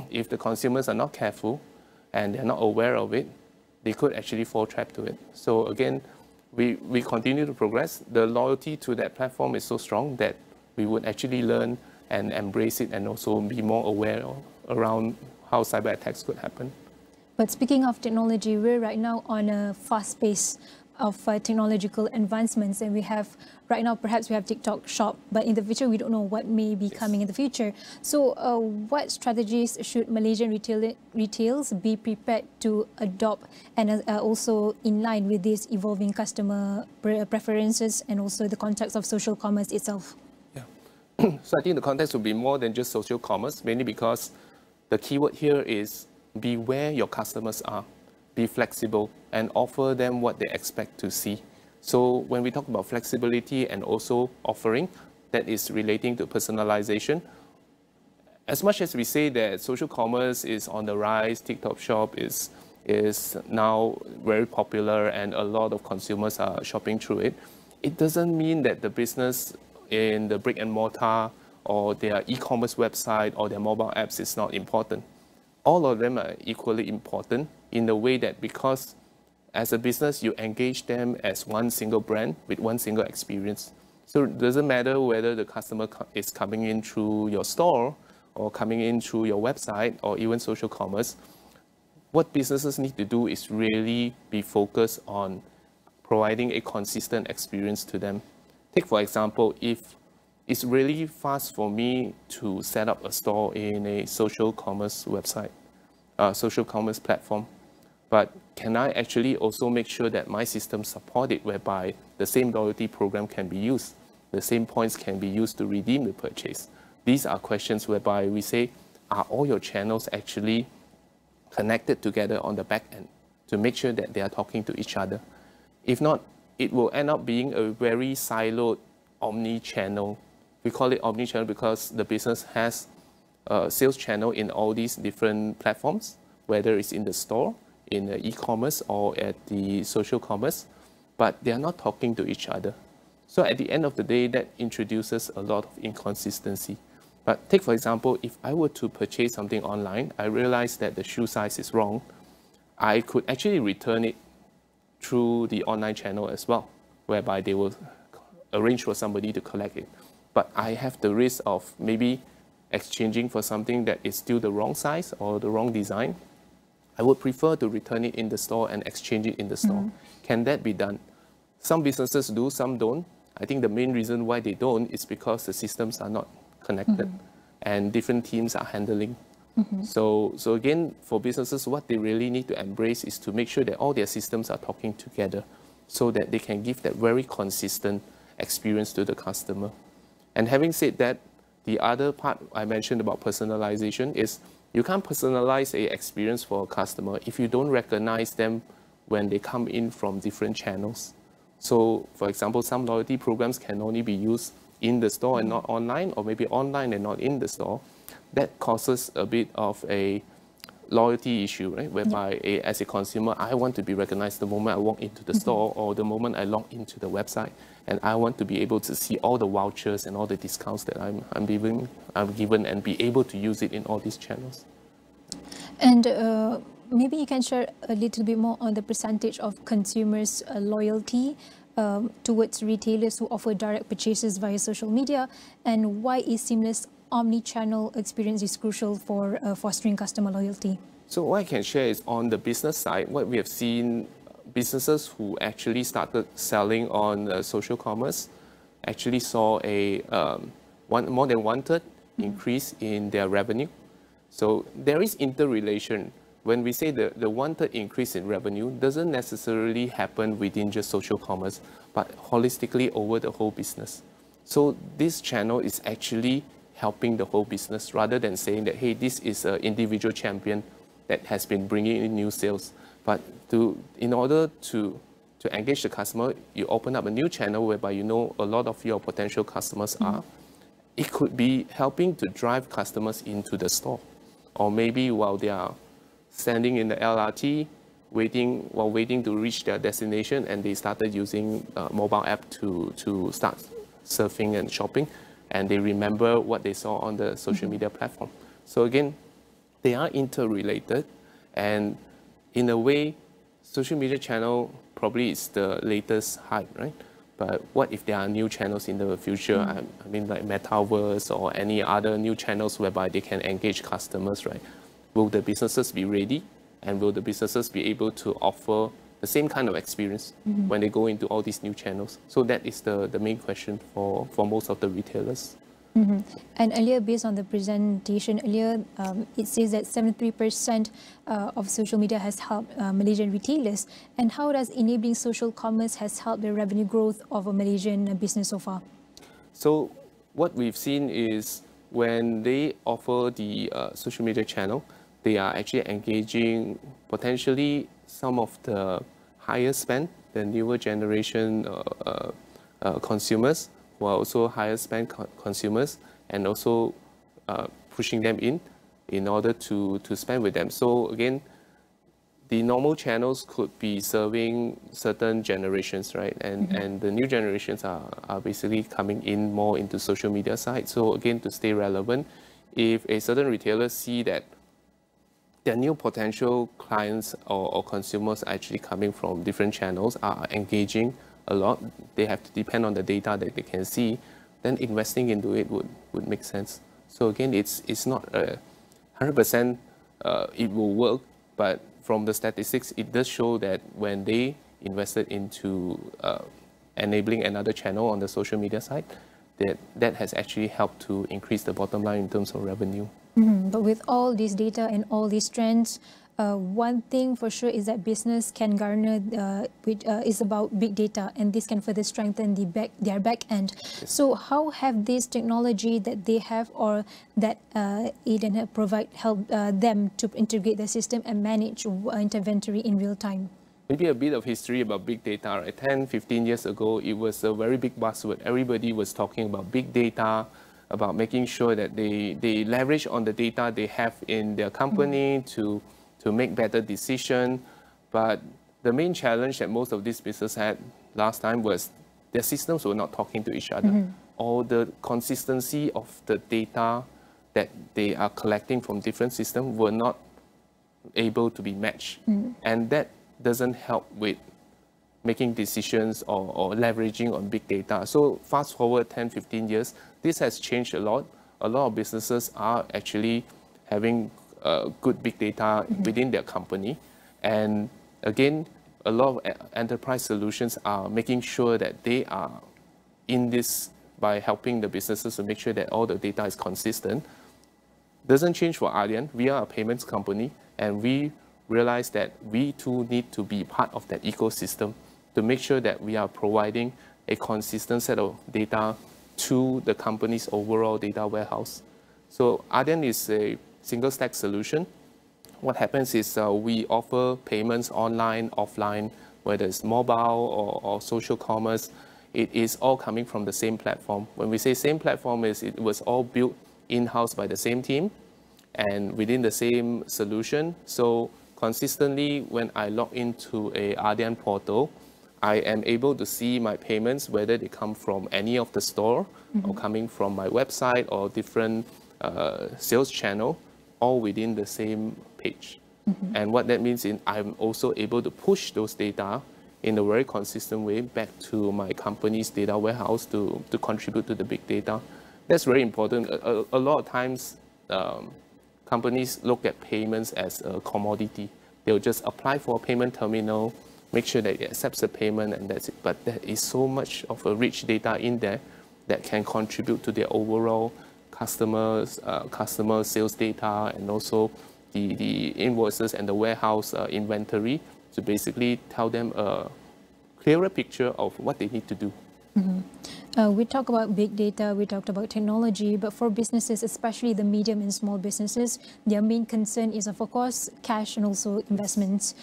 if the consumers are not careful and they're not aware of it, they could actually fall trap to it. So again, we continue to progress. The loyalty to that platform is so strong that we would actually learn and embrace it and also be more aware around how cyber attacks could happen. But speaking of technology, we're right now on a fast pace of technological advancements, and we have right now perhaps we have TikTok Shop, but in the future we don't know what may be coming in the future. So what strategies should Malaysian retails be prepared to adopt, and also in line with these evolving customer preferences and also the context of social commerce itself? So I think the context will be more than just social commerce, mainly because the keyword here is be where your customers are, be flexible, and offer them what they expect to see. So when we talk about flexibility and also offering, that is relating to personalization. As much as we say that social commerce is on the rise, TikTok Shop is now very popular and a lot of consumers are shopping through it, it doesn't mean that the business in the brick and mortar or their e-commerce website or their mobile apps is not important. All of them are equally important in the way that because as a business, you engage them as one single brand with one single experience. So it doesn't matter whether the customer is coming in through your store or coming in through your website or even social commerce. What businesses need to do is really be focused on providing a consistent experience to them. Take, for example, if it's really fast for me to set up a store in a social commerce website, social commerce platform, but can I actually also make sure that my system support it, whereby the same loyalty program can be used, the same points can be used to redeem the purchase? These are questions whereby we say are all your channels actually connected together on the back end to make sure that they are talking to each other. If not, it will end up being a very siloed omni-channel. We call it omni-channel because the business has a sales channel in all these different platforms, whether it's in the store, in the e-commerce, or at the social commerce, but they are not talking to each other. So at the end of the day, that introduces a lot of inconsistency. But take, for example, if I were to purchase something online, I realize that the shoe size is wrong, I could actually return it through the online channel as well, whereby they will arrange for somebody to collect it. But I have the risk of maybe exchanging for something that is still the wrong size or the wrong design. I would prefer to return it in the store and exchange it in the store. Can that be done? Some businesses do, some don't. I think the main reason why they don't is because the systems are not connected and different teams are handling. So again, for businesses, what they really need to embrace is to make sure that all their systems are talking together so that they can give that very consistent experience to the customer. And having said that, the other part I mentioned about personalization is you can't personalize an experience for a customer if you don't recognize them when they come in from different channels. So, for example, some loyalty programs can only be used in the store and not online, or maybe online and not in the store. That causes a bit of a loyalty issue, right? Whereby as a consumer, I want to be recognized the moment I walk into the store or the moment I log into the website, and I want to be able to see all the vouchers and all the discounts that I'm given and be able to use it in all these channels. And maybe you can share a little bit more on the percentage of consumers' loyalty towards retailers who offer direct purchases via social media, and why is seamless omni-channel experience is crucial for fostering customer loyalty. So what I can share is on the business side, what we have seen, businesses who actually started selling on social commerce actually saw a more than 1/3 increase in their revenue. So there is interrelation. When we say the 1/3 increase in revenue doesn't necessarily happen within just social commerce, but holistically over the whole business. So this channel is actually helping the whole business rather than saying that, hey, this is an individual champion that has been bringing in new sales. But in order to engage the customer, you open up a new channel whereby you know a lot of your potential customers are. It could be helping to drive customers into the store, or maybe while they are standing in the LRT, waiting to reach their destination, and they started using mobile app to start surfing and shopping, and they remember what they saw on the social media platform. So again, they are interrelated, and in a way, social media channel probably is the latest hype, right? But what if there are new channels in the future? I mean, like Metaverse or any other new channels whereby they can engage customers, right? Will the businesses be ready? And will the businesses be able to offer the same kind of experience when they go into all these new channels? So that is the main question for most of the retailers. And earlier, based on the presentation earlier, it says that 73% of social media has helped Malaysian retailers. And how does enabling social commerce has helped the revenue growth of a Malaysian business so far? So what we've seen is when they offer the social media channel, they are actually engaging potentially some of the higher spend, the newer generation consumers, who are also higher spend consumers, and also pushing them in order to spend with them. So again, the normal channels could be serving certain generations, right? And the new generations are basically coming in more into social media side. So again, to stay relevant, if a certain retailer see that their new potential clients or consumers actually coming from different channels are engaging a lot, they have to depend on the data that they can see, then investing into it would make sense. So again, it's not 100% it will work, but from the statistics, it does show that when they invested into enabling another channel on the social media side, that has actually helped to increase the bottom line in terms of revenue. But with all this data and all these trends, one thing for sure is that business can garner is about big data, and this can further strengthen their back end. Yes. So how have this technology that they have or that Eden have help them to integrate the system and manage inventory in real time? Maybe a bit of history about big data. Right? 10, 15 years ago, it was a very big buzzword. Everybody was talking about big data, about making sure that they leverage on the data they have in their company to make better decisions. But the main challenge that most of these businesses had last time was their systems were not talking to each other. Or the consistency of the data that they are collecting from different systems were not able to be matched. And that doesn't help with making decisions or leveraging on big data. So fast forward 10, 15 years, this has changed a lot. A lot of businesses are actually having good big data within their company. And again, a lot of enterprise solutions are making sure that they are in this by helping the businesses to make sure that all the data is consistent. Doesn't change for ADIAN. We are a payments company, and we realize that we too need to be part of that ecosystem to make sure that we are providing a consistent set of data to the company's overall data warehouse. So ADIAN is a single stack solution. What happens is we offer payments online, offline, whether it's mobile or social commerce. It is all coming from the same platform. When we say same platform, it was all built in-house by the same team and within the same solution. So consistently, when I log into a ADIAN portal, I am able to see my payments, whether they come from any of the store or coming from my website or different sales channel, all within the same page. And what that means is I'm also able to push those data in a very consistent way back to my company's data warehouse to contribute to the big data. That's very important. A lot of times, companies look at payments as a commodity. They'll just apply for a payment terminal, make sure that it accepts the payment, and that's it. But there is so much of a rich data in there that can contribute to their overall customer sales data, and also the invoices and the warehouse inventory, to basically tell them a clearer picture of what they need to do. We talk about big data, we talked about technology, but for businesses, especially the medium and small businesses, their main concern is, of course, cash and also investments.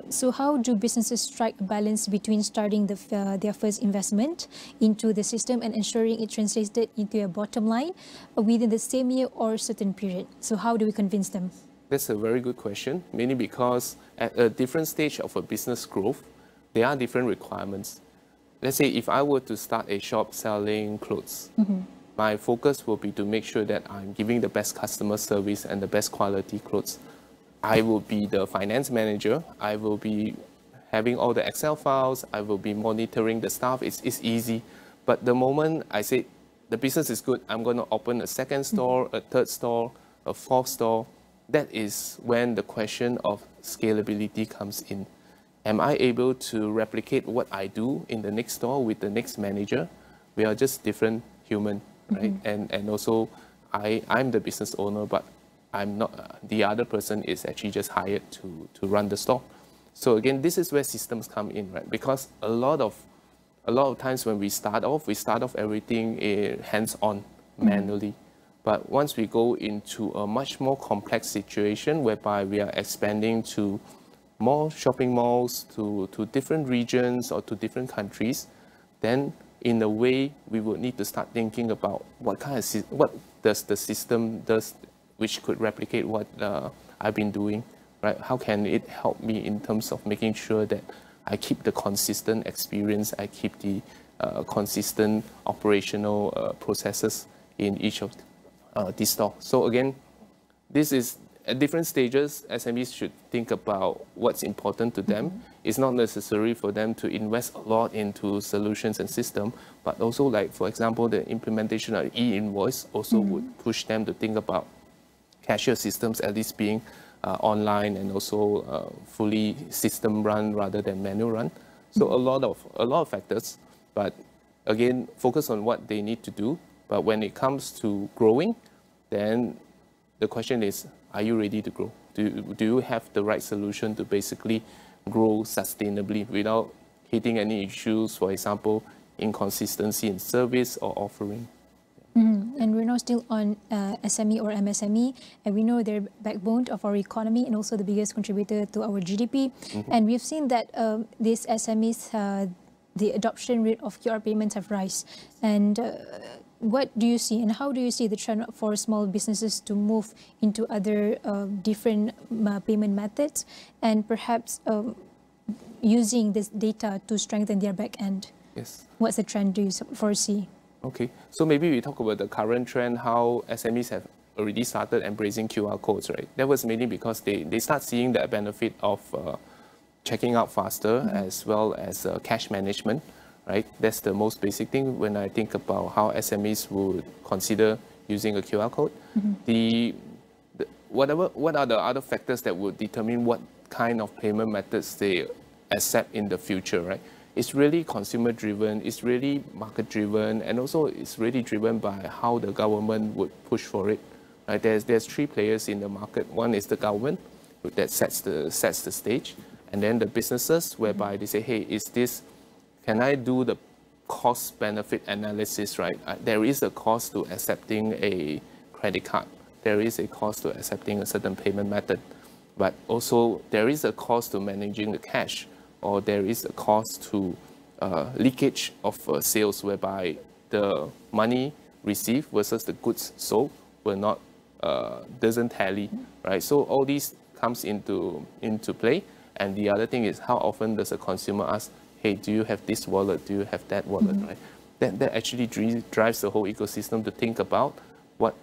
So how do businesses strike a balance between starting their first investment into the system and ensuring it translated into a bottom line within the same year or certain period? So how do we convince them? That's a very good question, mainly because at a different stage of a business growth, there are different requirements. Let's say if I were to start a shop selling clothes, my focus will be to make sure that I'm giving the best customer service and the best quality clothes. I will be the finance manager. I will be having all the Excel files. I will be monitoring the staff. It's easy. But the moment I say the business is good, I'm going to open a second store, a third store, a fourth store. That is when the question of scalability comes in. Am I able to replicate what I do in the next store with the next manager? We are just different human, right? And also, I'm the business owner, but I'm not. The other person is actually just hired to run the store. So again, this is where systems come in, right? Because a lot of times when we start off everything hands-on, manually. But once we go into a much more complex situation whereby we are expanding to more shopping malls, to different regions or to different countries, then in a way we would need to start thinking about what does the system does which could replicate what I've been doing, right? How can it help me in terms of making sure that I keep the consistent experience, I keep the consistent operational processes in each of these stores. So again, this is at different stages, SMEs should think about what's important to them. It's not necessary for them to invest a lot into solutions and system, but also, like, for example, the implementation of e-invoice also would push them to think about cashier systems at least being online and also fully system run rather than manual run. So a lot of factors, but again, focus on what they need to do. But when it comes to growing, then the question is, are you ready to grow? Do you have the right solution to basically grow sustainably without hitting any issues, for example, inconsistency in service or offering? And we're now still on SME or MSME, and we know they're backbone of our economy and also the biggest contributor to our GDP. And we've seen that these SMEs, the adoption rate of QR payments have rise. And what do you see, and how do you see the trend for small businesses to move into other different payment methods, and perhaps using this data to strengthen their back end? Yes. What's the trend do you foresee? Okay, so maybe we talk about the current trend, how SMEs have already started embracing QR codes, right? That was mainly because they start seeing the benefit of checking out faster, as well as cash management, right? That's the most basic thing when I think about how SMEs would consider using a QR code. What are the other factors that would determine what kind of payment methods they accept in the future, right? It's really consumer-driven, it's really market-driven, and also it's really driven by how the government would push for it. Right? There's three players in the market. One is the government that sets the stage, and then the businesses, whereby they say, hey, can I do the cost-benefit analysis, right? There is a cost to accepting a credit card. There is a cost to accepting a certain payment method, but also there is a cost to managing the cash, or there is a cost to leakage of sales, whereby the money received versus the goods sold will not doesn't tally, right? So all these comes into play. And the other thing is, how often does a consumer ask, hey, do you have this wallet? Do you have that wallet, right? That actually drives the whole ecosystem to think about what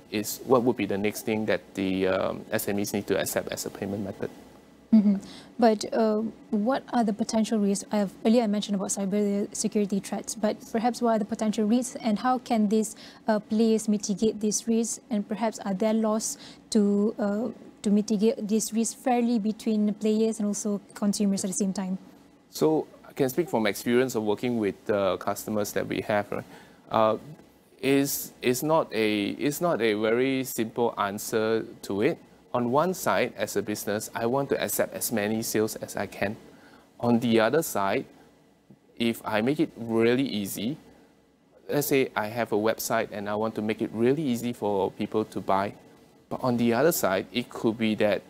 would be the next thing that the SMEs need to accept as a payment method. But what are the potential risks? Earlier I mentioned about cyber security threats, but perhaps what are the potential risks, and how can these players mitigate these risks, and perhaps are there laws to mitigate these risks fairly between players and also consumers at the same time? So I can speak from experience of working with customers that we have. Right? It's not a very simple answer to it. On one side, as a business, I want to accept as many sales as I can. On the other side, if I make it really easy, let's say I have a website and I want to make it really easy for people to buy. But on the other side, it could be that,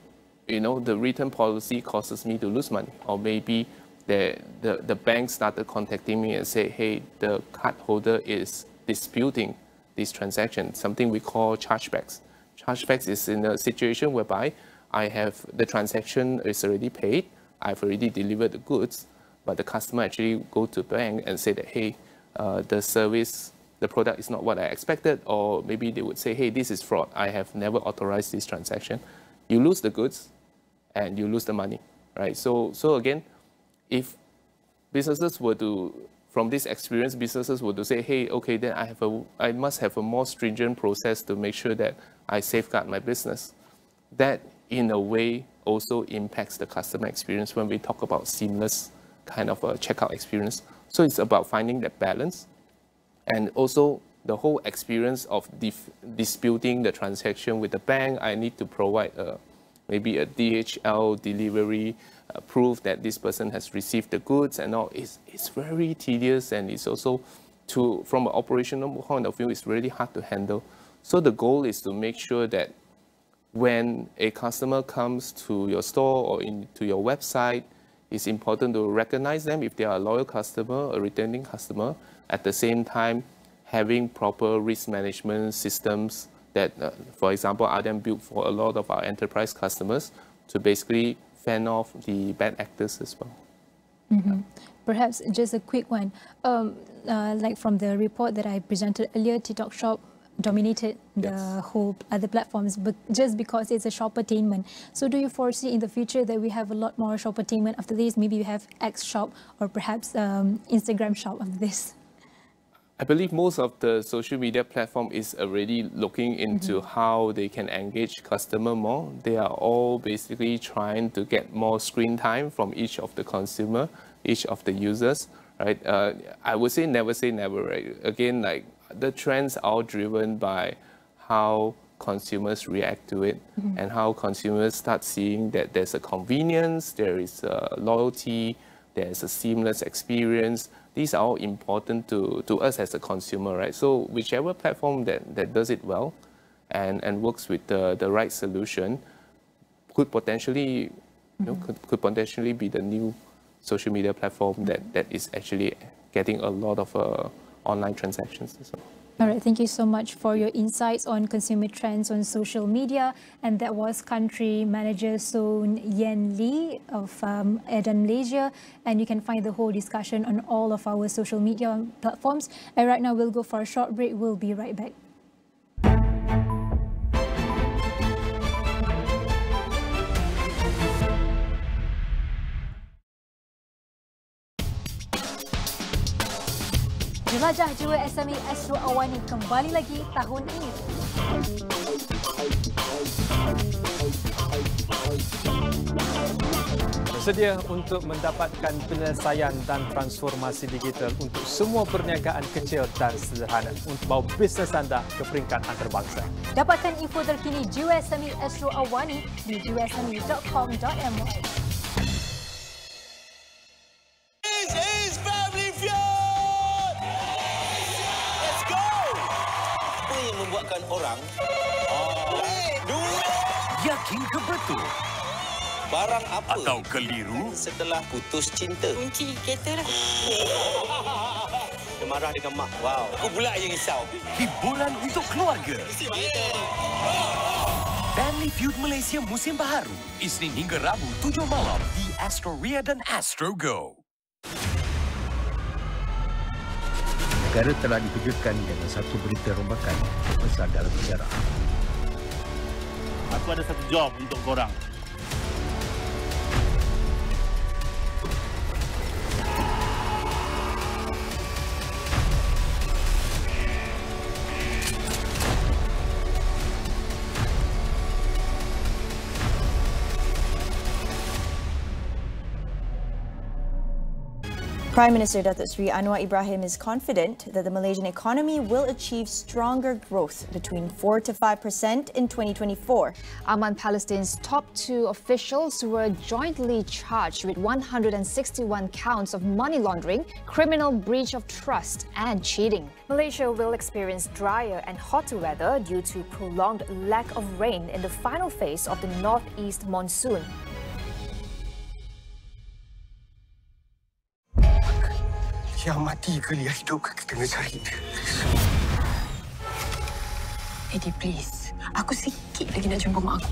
the return policy causes me to lose money. Or maybe the bank started contacting me and say, hey, the card holder is disputing this transaction, something we call chargebacks. Chargebacks is in a situation whereby the transaction is already paid, I've already delivered the goods, but the customer actually go to the bank and say that, hey, the product is not what I expected, or maybe they would say, hey, this is fraud. I have never authorized this transaction. You lose the goods and you lose the money, right? So again, if businesses were to, from this experience, businesses were to say, hey, okay, then I must have a more stringent process to make sure that I safeguard my business. That, in a way, also impacts the customer experience when we talk about seamless kind of a checkout experience. So it's about finding that balance, and also the whole experience of disputing the transaction with the bank. I need to provide maybe a DHL delivery proof that this person has received the goods and all. It's very tedious, and it's also, from an operational point of view, it's really hard to handle. So the goal is to make sure that when a customer comes to your store or into your website, it's important to recognize them if they are a loyal customer, a returning customer. At the same time, having proper risk management systems that, for example, are then built for a lot of our enterprise customers to basically fend off the bad actors as well. Perhaps just a quick one. Like from the report that I presented earlier, TikTok Shop dominated the whole other platforms, but just because it's a shoppertainment. So do you foresee in the future that we have a lot more shoppertainment after this? Maybe we have X Shop or perhaps Instagram Shop after this? I believe most of the social media platform is already looking into how they can engage customer more. They are all basically trying to get more screen time from each of the consumer, each of the users, right? I would say never, right? Again, like the trends are driven by how consumers react to it and how consumers start seeing that there's a convenience, there is a loyalty, there's a seamless experience. These are all important to us as a consumer, right? So whichever platform that does it well and works with the right solution could potentially, could potentially be the new social media platform that is actually getting a lot of online transactions as well. All right, thank you so much for your insights on consumer trends on social media. And that was Country Manager Soon Yen Lee of Edan Malaysia. And you can find the whole discussion on all of our social media platforms. And right now we'll go for a short break. We'll be right back. Jelajah jiwa SME Astro AWANI kembali lagi tahun ini. Bersedia untuk mendapatkan penyelesaian dan transformasi digital untuk semua perniagaan kecil dan sederhana untuk bawa bisnes anda ke peringkat antarabangsa. Dapatkan info terkini jiwa SME Astro AWANI di jiwasme.com.my. Orang yakin ke betul? Barang apa atau keliru setelah putus cinta? Kunci kereta lah. Dia marah dengan mak. Wow, aku pula yang risau. Hiburan untuk keluarga. Family Feud Malaysia musim baharu, Isnin hingga Rabu 7 malam di Astro dan Astro Go. Negara telah dikejutkan dengan satu berita rombakan besar dalam sejarah. Aku ada satu job untuk korang. Prime Minister Datuk Seri Anwar Ibrahim is confident that the Malaysian economy will achieve stronger growth between 4 to 5% in 2024. Among Palestine's top two officials were jointly charged with 161 counts of money laundering, criminal breach of trust and cheating. Malaysia will experience drier and hotter weather due to prolonged lack of rain in the final phase of the northeast monsoon. Yang mati ke yang hidup ke kita kena cari dia. Eddie, please. Aku sikit lagi nak jumpa mak aku.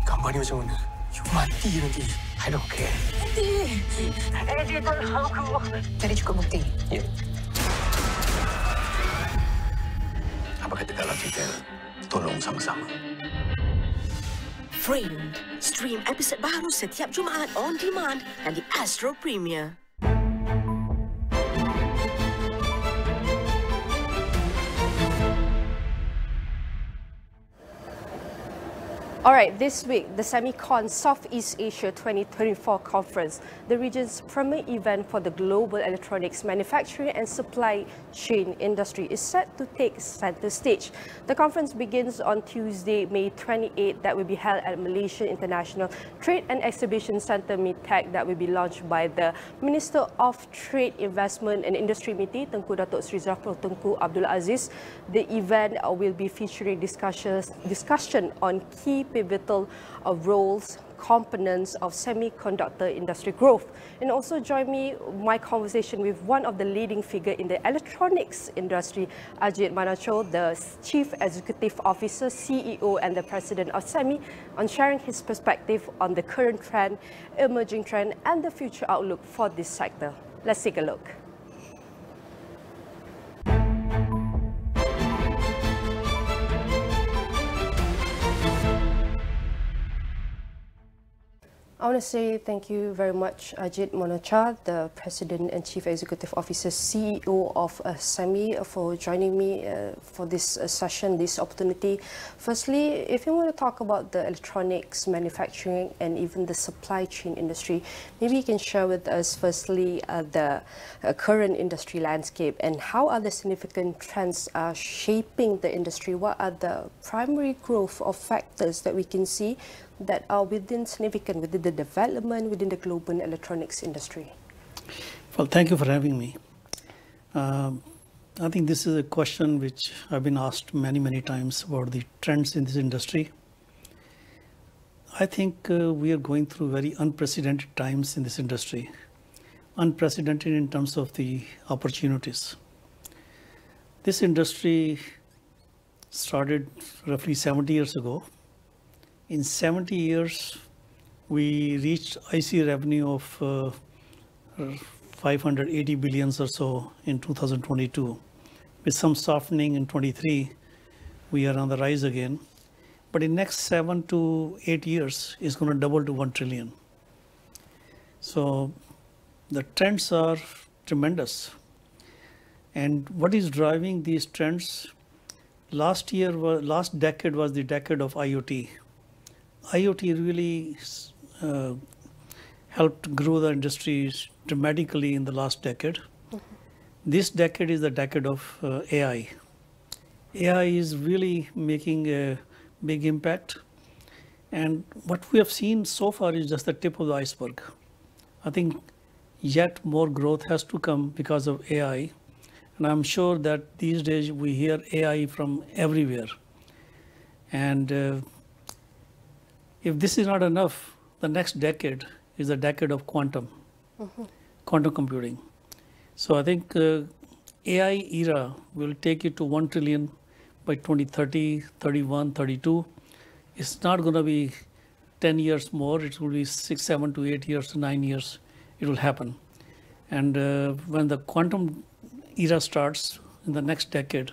Gambar ni macam mana? You mati nanti. I don't care. Eddie, tolong aku. Cari cukup bukti. Ya. Apa kata kalau kita tolong sama-sama? Framed. Stream episod baru setiap Jumaat on demand dan di Astro Premier. All right, this week, the Semicon Southeast Asia 2024 conference, the region's premier event for the global electronics manufacturing and supply chain industry, is set to take center stage. The conference begins on Tuesday, May 28, that will be held at Malaysia International Trade and Exhibition Centre, MITEC, that will be launched by the Minister of Trade, Investment and Industry MITI, Tengku Datuk Seri Zafrul Tengku Abdul Aziz. The event will be featuring discussion on key pivotal roles, components of semiconductor industry growth. And also join me my conversation with one of the leading figure in the electronics industry, Ajit Manacho, the Chief Executive Officer, CEO and the President of SEMI, on sharing his perspective on the current trend, emerging trend and the future outlook for this sector. Let's take a look. I want to say thank you very much, Ajit Monacha, the President and Chief Executive Officer, CEO of SEMI, for joining me for this session, this opportunity. Firstly, if you want to talk about the electronics manufacturing and even the supply chain industry, maybe you can share with us firstly the current industry landscape and how are the significant trends shaping the industry? What are the primary growth of factors that we can see that are significant within the development within the global electronics industry? Well, thank you for having me. I think this is a question which I've been asked many times about the trends in this industry. I think we are going through very unprecedented times in this industry. Unprecedented in terms of the opportunities. This industry started roughly 70 years ago. In 70 years, we reached IC revenue of 580 billions or so in 2022. With some softening in 23, we are on the rise again. But in next 7 to 8 years, it's going to double to 1 trillion. So the trends are tremendous. And what is driving these trends? Last decade was the decade of IoT. IoT really helped grow the industry dramatically in the last decade. This decade is the decade of AI. AI is really making a big impact. And what we have seen so far is just the tip of the iceberg. I think yet more growth has to come because of AI. And I'm sure that these days we hear AI from everywhere. And if this is not enough, the next decade is the decade of quantum computing. So I think AI era will take it to 1 trillion by 2030, 31, 32. It's not going to be 10 years more. It will be 6, 7 to 8 years, 9 years. It will happen. And when the quantum era starts in the next decade,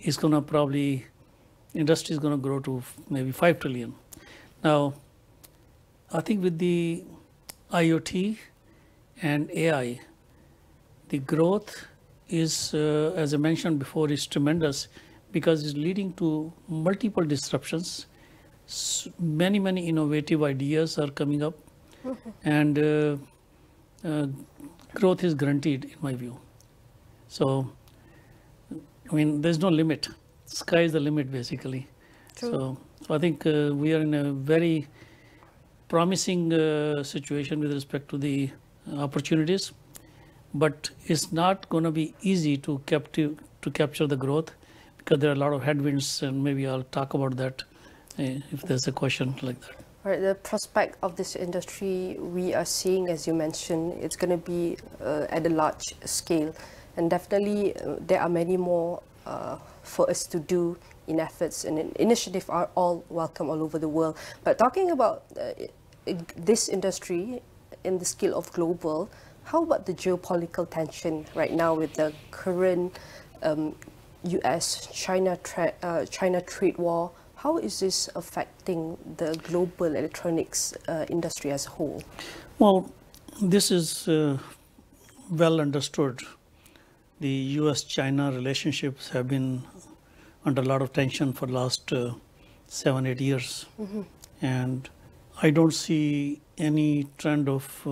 it's going to probably, industry is going to grow to maybe 5 trillion. Now, I think with the IoT and AI, the growth is, as I mentioned before, is tremendous because it's leading to multiple disruptions. Many innovative ideas are coming up, and growth is guaranteed in my view. So, I mean, there's no limit. Sky is the limit, basically. So I think we are in a very promising situation with respect to the opportunities, but it's not going to be easy to capture the growth because there are a lot of headwinds, and maybe I'll talk about that if there's a question like that. Right, the prospect of this industry we are seeing, as you mentioned, it's going to be at a large scale, and definitely there are many more for us to do in efforts, and initiatives are all welcome all over the world. But talking about this industry in the scale of global, how about the geopolitical tension right now with the current US-China trade war? How is this affecting the global electronics industry as a whole? Well, this is well understood. The US-China relationships have been under a lot of tension for the last 7-8 years. And I don't see any trend of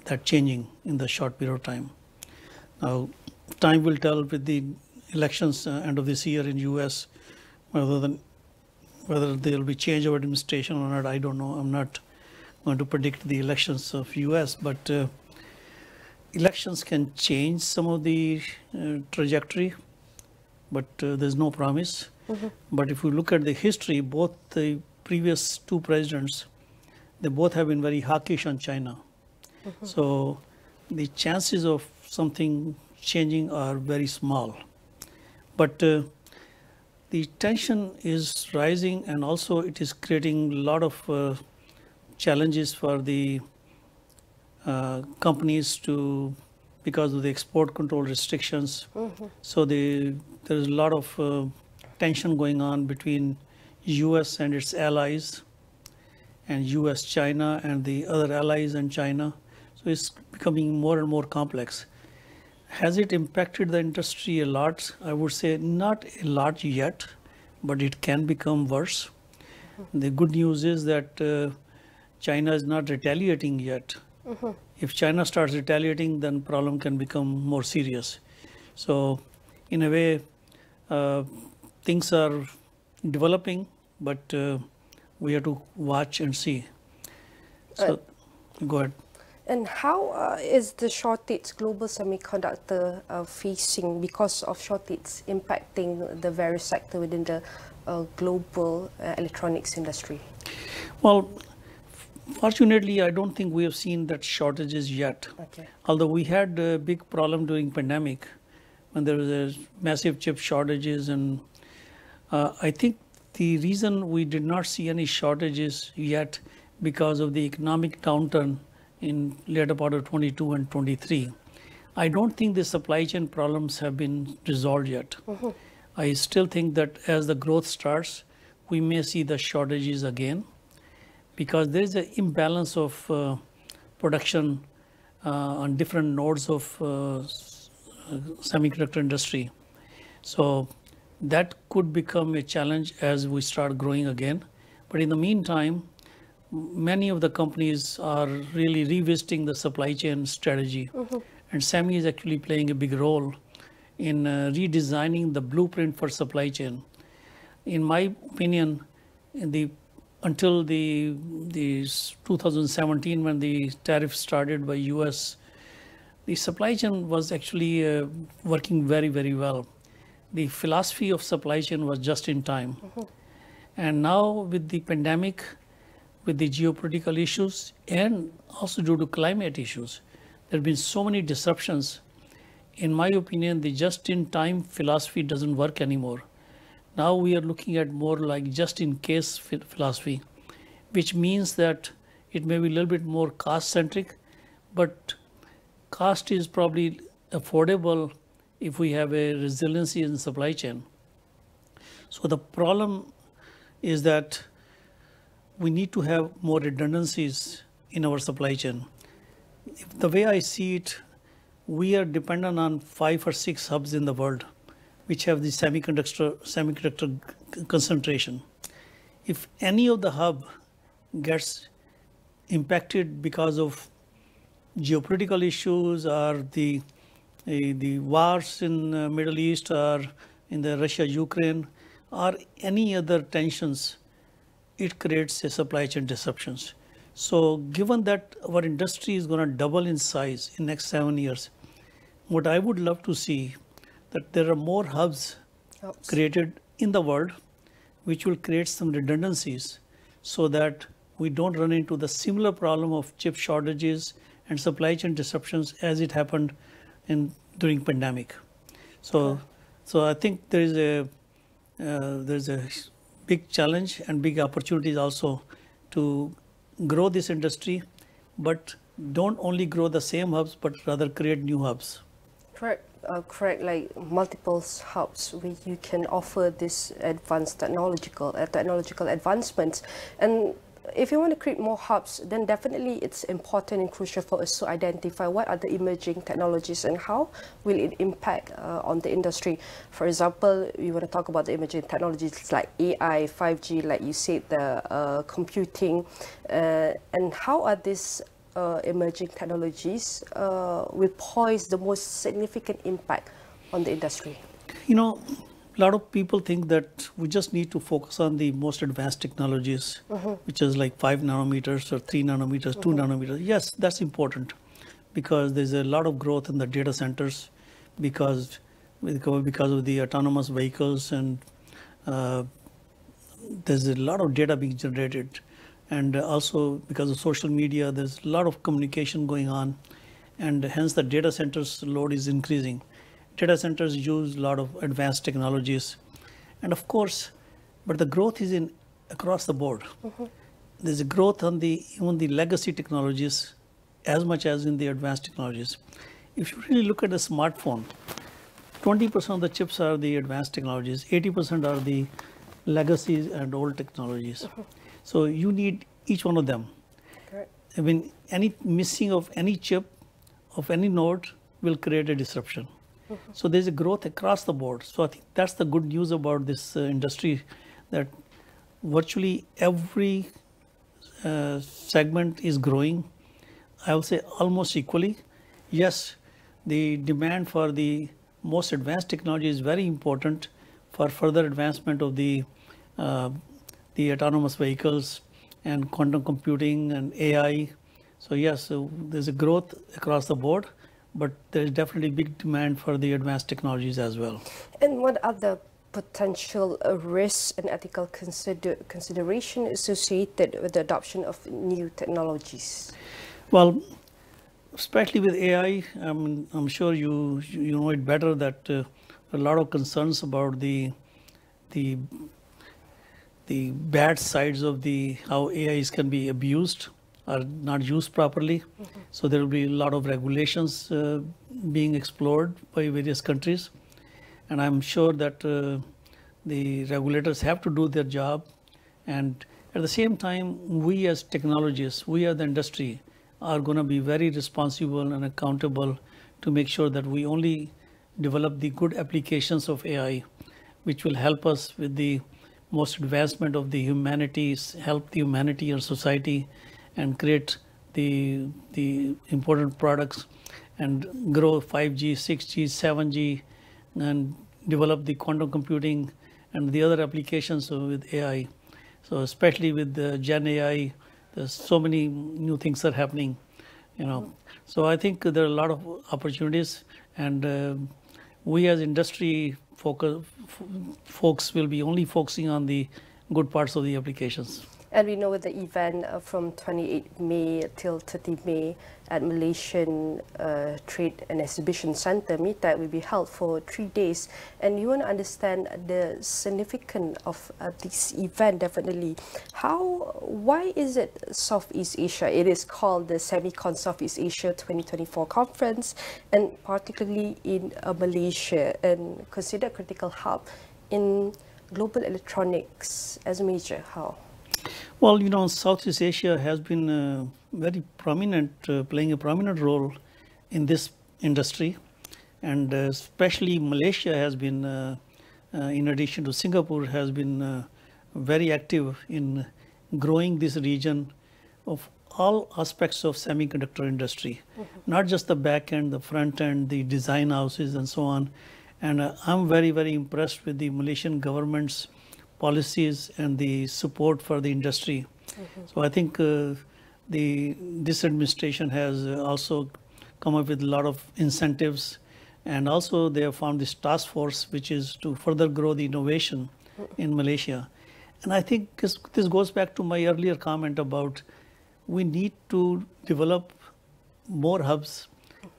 that changing in the short period of time. Now, time will tell with the elections end of this year in US, whether there will be change of administration or not, I don't know. I'm not going to predict the elections of US, but elections can change some of the trajectory, but there's no promise. But if you look at the history, both the previous two presidents, they both have been very hawkish on China. So the chances of something changing are very small. But the tension is rising, and also it is creating a lot of challenges for the companies because of the export control restrictions. So there is a lot of tension going on between US and its allies. and US, China, and the other allies and China. So it's becoming more and more complex. Has it impacted the industry a lot? I would say not a lot yet, but it can become worse. The good news is that China is not retaliating yet. If China starts retaliating, then problem can become more serious. So in a way, things are developing, but we have to watch and see. So go ahead. And how is the shortage, global semiconductor facing because of shortage impacting the various sector within the global electronics industry? Well, fortunately, I don't think we have seen that shortages yet. Okay. Although we had a big problem during pandemic when there was a massive chip shortages, and I think the reason we did not see any shortages yet because of the economic downturn in later part of 22 and 23. I don't think the supply chain problems have been resolved yet. I still think that as the growth starts, we may see the shortages again, because there is an imbalance of production on different nodes of semiconductor industry. So that could become a challenge as we start growing again. But in the meantime, many of the companies are really revisiting the supply chain strategy. And SEMI is actually playing a big role in redesigning the blueprint for supply chain. In my opinion, until the 2017, when the tariff started by US, the supply chain was actually working very, very well. The philosophy of supply chain was just in time. And now with the pandemic, with the geopolitical issues, and also due to climate issues, there have been so many disruptions. In my opinion, the just-in-time philosophy doesn't work anymore. Now we are looking at more like just-in-case philosophy, which means that it may be a little bit more cost-centric, but cost is probably affordable if we have a resiliency in the supply chain. So the problem is that we need to have more redundancies in our supply chain. The way I see it, we are dependent on 5 or 6 hubs in the world, which have the semiconductor concentration. If any of the hub gets impacted because of geopolitical issues or the wars in the Middle East or in the Russia-Ukraine or any other tensions, it creates a supply chain disruptions. So given that our industry is going to double in size in next 7 years, what I would love to see that there are more hubs created in the world, which will create some redundancies so that we don't run into the similar problem of chip shortages and supply chain disruptions as it happened during pandemic. So I think there's a big challenge and big opportunities also to grow this industry, but don't only grow the same hubs, but rather create new hubs. Correct, like multiple hubs where you can offer this advanced technological advancements. And if you want to create more hubs, then definitely it's important and crucial for us to identify what are the emerging technologies and how will it impact on the industry. For example, we want to talk about the emerging technologies like AI, 5G, like you said, the computing, and how are these emerging technologies will poise the most significant impact on the industry? You know, a lot of people think that we just need to focus on the most advanced technologies, which is like 5 nanometers or 3 nanometers, 2 nanometers. Yes, that's important because there's a lot of growth in the data centers because of the autonomous vehicles, and there's a lot of data being generated. And also because of social media, there's a lot of communication going on, and hence the data centers load is increasing. Data centers use a lot of advanced technologies, and of course, but the growth is across the board. There's a growth on even the legacy technologies as much as in the advanced technologies. If you really look at the smartphone, 20% of the chips are the advanced technologies, 80% are the legacies and old technologies. So you need each one of them. Correct. I mean, any missing of any chip of any node will create a disruption. So there's a growth across the board. So I think that's the good news about this industry, that virtually every segment is growing. I will say almost equally. Yes, the demand for the most advanced technology is very important for further advancement of the autonomous vehicles and quantum computing and AI. So yes, so there's a growth across the board, but there's definitely big demand for the advanced technologies as well. And what are the potential risks and ethical consideration associated with the adoption of new technologies? Well, especially with AI, I'm sure you know it better that a lot of concerns about the bad sides of how AIs can be abused or not used properly. So there will be a lot of regulations being explored by various countries, and I'm sure that the regulators have to do their job. And at the same time, we as technologists, we as the industry, are going to be very responsible and accountable to make sure that we only develop the good applications of AI, which will help us with the most advancement of the humanities, help the humanity and society, and create the important products and grow 5G, 6G, 7G, and develop the quantum computing and the other applications with AI. So especially with the Gen AI, there's so many new things are happening, So I think there are a lot of opportunities, and we as industry folks will be only focusing on the good parts of the applications. And we know the event from 28 May till 30 May at Malaysian Trade and Exhibition Centre, MITEC, will be held for 3 days. And you want to understand the significance of this event, definitely. Why is it Southeast Asia? It is called the Semicon Southeast Asia 2024 Conference, and particularly in Malaysia, and considered critical hub in global electronics as major. How? Well, Southeast Asia has been very prominent, playing a prominent role in this industry, and especially Malaysia has been, in addition to Singapore, has been very active in growing this region of all aspects of semiconductor industry, not just the back end, the front end, the design houses, and so on. And I'm very, very impressed with the Malaysian government's policies and the support for the industry. So I think this administration has also come up with a lot of incentives, and also they have formed this task force which is to further grow the innovation in Malaysia. And I think this goes back to my earlier comment about we need to develop more hubs,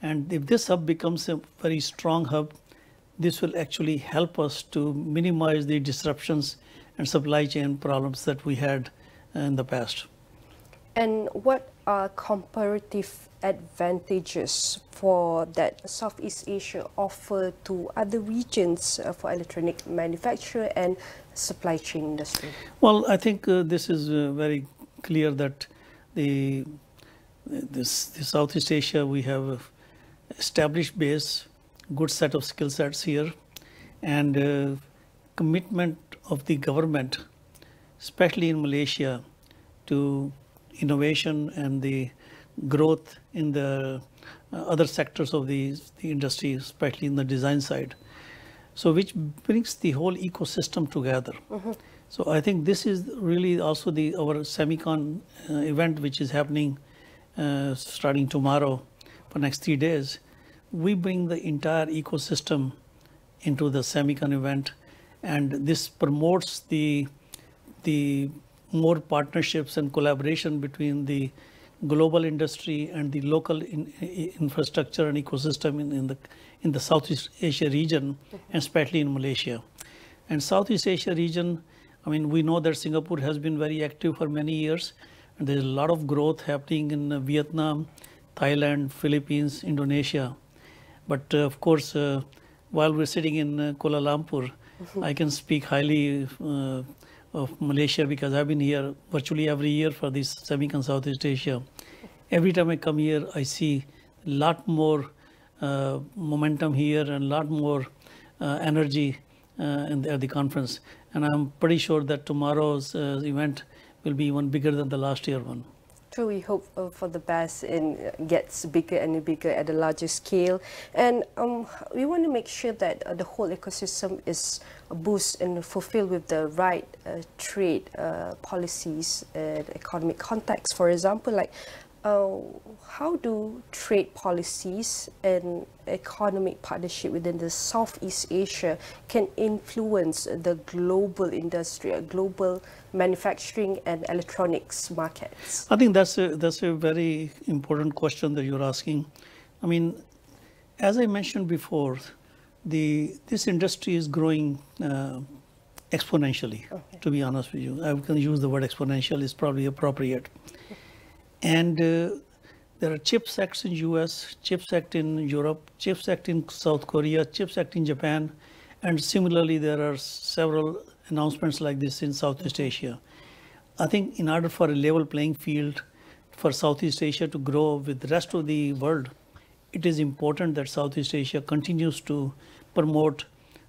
and if this hub becomes a very strong hub, this will actually help us to minimize the disruptions and supply chain problems that we had in the past. And what are comparative advantages for that Southeast Asia offer to other regions for electronic manufacture and supply chain industry? Well, I think this is very clear that the Southeast Asia, we have established base, good set of skill sets here, and commitment of the government, especially in Malaysia, to innovation and the growth in the other sectors of the industry, especially in the design side. So which brings the whole ecosystem together. So I think this is really also our Semicon event, which is happening starting tomorrow for next 3 days. We bring the entire ecosystem into the Semicon event, and this promotes the more partnerships and collaboration between the global industry and the local infrastructure and ecosystem in the Southeast Asia region, and especially in Malaysia. And Southeast Asia region, we know that Singapore has been very active for many years, and there's a lot of growth happening in Vietnam, Thailand, Philippines, Indonesia. But of course, while we're sitting in Kuala Lumpur, I can speak highly of Malaysia, because I've been here virtually every year for this Semicon Southeast Asia. Every time I come here, I see a lot more momentum here and a lot more energy at the conference. And I'm pretty sure that tomorrow's event will be even bigger than the last year one. True, we hope for the best and gets bigger and bigger at a larger scale. And we want to make sure that the whole ecosystem is boosted and fulfilled with the right trade policies and economic context. For example, like how do trade policies and economic partnership within the Southeast Asia can influence the global industry, global manufacturing and electronics markets? I think that's a very important question that you're asking. I mean, as I mentioned before, this industry is growing exponentially. Okay. To be honest with you, I can use the word exponential, is probably appropriate. And there are CHIPS Acts in US, CHIPS Act in Europe, CHIPS Act in South Korea, CHIPS Act in Japan, and similarly there are several announcements like this in Southeast Asia. I think in order for a level playing field for Southeast Asia to grow with the rest of the world, it is important that Southeast Asia continues to promote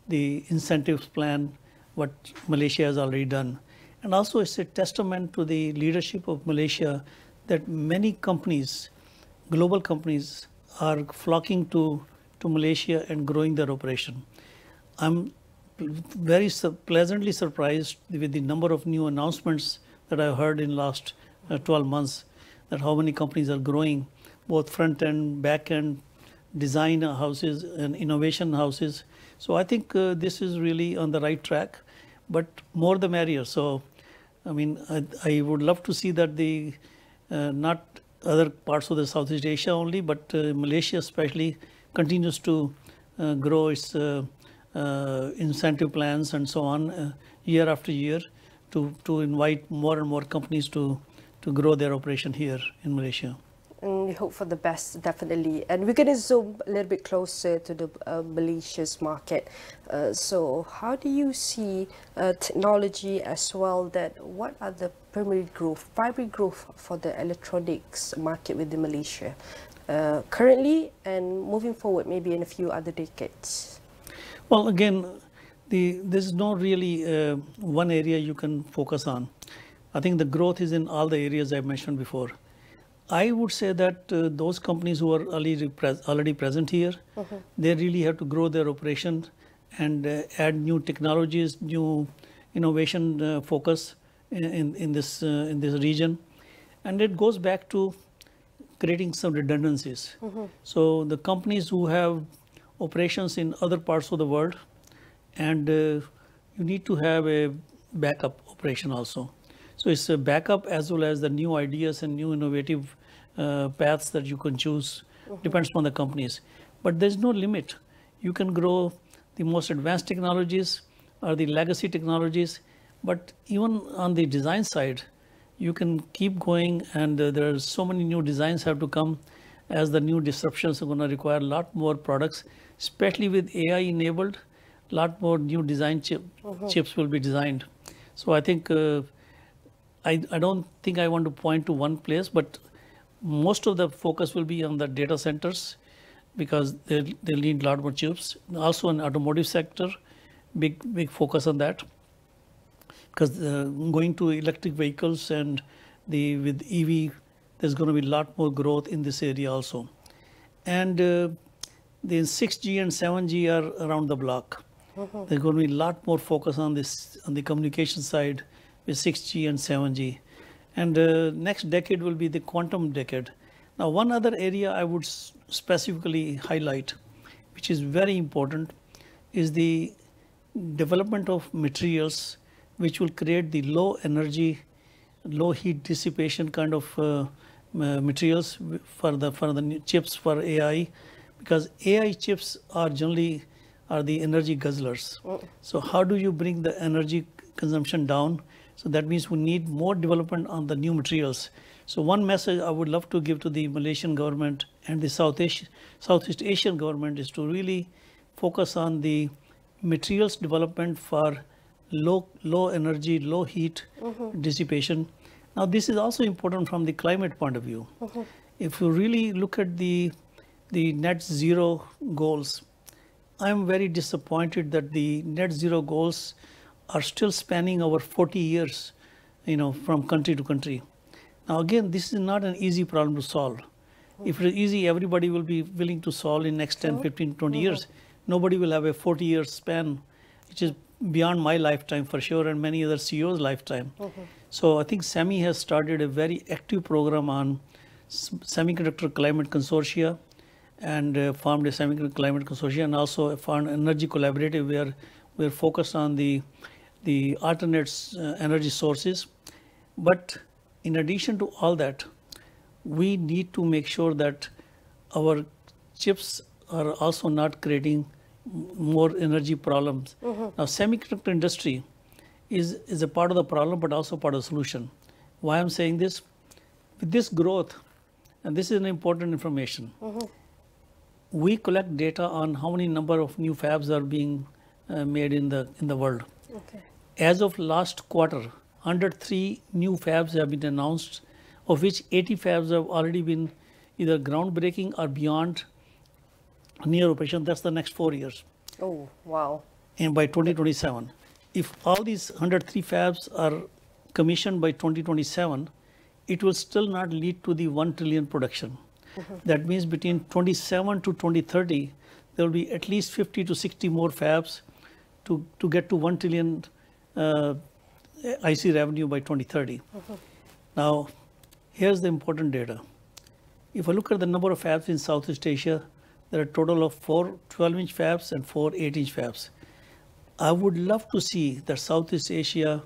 the incentives plan, what Malaysia has already done. And also it's a testament to the leadership of Malaysia that many companies, global companies, are flocking to Malaysia and growing their operation. I'm very pleasantly surprised with the number of new announcements that I've heard in last 12 months, that how many companies are growing, both front end, back end, design houses and innovation houses. So I think this is really on the right track, but more the merrier. So, I mean, I would love to see that the not other parts of the Southeast Asia only, but Malaysia especially continues to grow its incentive plans and so on year after year to invite more and more companies to grow their operation here in Malaysia. And we hope for the best, definitely. And we're going to zoom a little bit closer to the Malaysia's market. So how do you see technology as well? That what are the primary growth for the electronics market within Malaysia currently and moving forward, maybe in a few other decades? Well, again, there's no really one area you can focus on. I think the growth is in all the areas I mentioned before. I would say that those companies who are already present here, they really have to grow their operation and add new technologies, new innovation focus in this region, and it goes back to creating some redundancies. So the companies who have operations in other parts of the world, and you need to have a backup operation also. So it's a backup as well as the new ideas and new innovative paths that you can choose, depends on the companies. But there's no limit. You can grow the most advanced technologies or the legacy technologies, but even on the design side, you can keep going, and there are so many new designs have to come as the new disruptions are going to require a lot more products, especially with AI enabled, a lot more new design chips will be designed. So I think I don't think I want to point to one place, but most of the focus will be on the data centers because they'll need a lot more chips. Also in automotive sector, big focus on that, because going to electric vehicles and with EV, there's going to be a lot more growth in this area also. And the 6G and 7G are around the block. There's going to be a lot more focus on this, on the communication side with 6G and 7G. And next decade will be the quantum decade. Now, one other area I would specifically highlight, which is very important, is the development of materials which will create the low energy, low heat dissipation kind of materials for the chips for AI, because AI chips are generally the energy guzzlers. So how do you bring the energy consumption down? So that means we need more development on the new materials. So one message I would love to give to the Malaysian government and the Southeast Asian government is to really focus on the materials development for low energy, low heat dissipation. Now this is also important from the climate point of view. If you really look at the net zero goals, I'm very disappointed that the net zero goals are still spanning over 40 years, from country to country. Now again, this is not an easy problem to solve. If it is easy, everybody will be willing to solve in next 10, 15, 20 years. Nobody will have a 40-year span, which is beyond my lifetime for sure, and many other CEOs' lifetime. So I think SEMI has started a very active program on semiconductor climate consortia, and formed a semiconductor climate consortia, and also formed energy collaborative where we're focused on the alternate energy sources. But in addition to all that, we need to make sure that our chips are also not creating more energy problems. Now, semiconductor industry is a part of the problem, but also part of the solution. Why I'm saying this? With this growth, and this is an important information, we collect data on how many number of new fabs are being made in the world. As of last quarter, 103 new fabs have been announced, of which 80 fabs have already been either groundbreaking or beyond near operation. That's the next 4 years. Oh, wow. And by 2027. If all these 103 fabs are commissioned by 2027, it will still not lead to the 1 trillion production. That means between 27 to 2030, there will be at least 50 to 60 more fabs to get to 1 trillion IC revenue by 2030. Now, here's the important data. If I look at the number of fabs in Southeast Asia, there are a total of 4 12-inch fabs and 4 8-inch fabs. I would love to see that Southeast Asia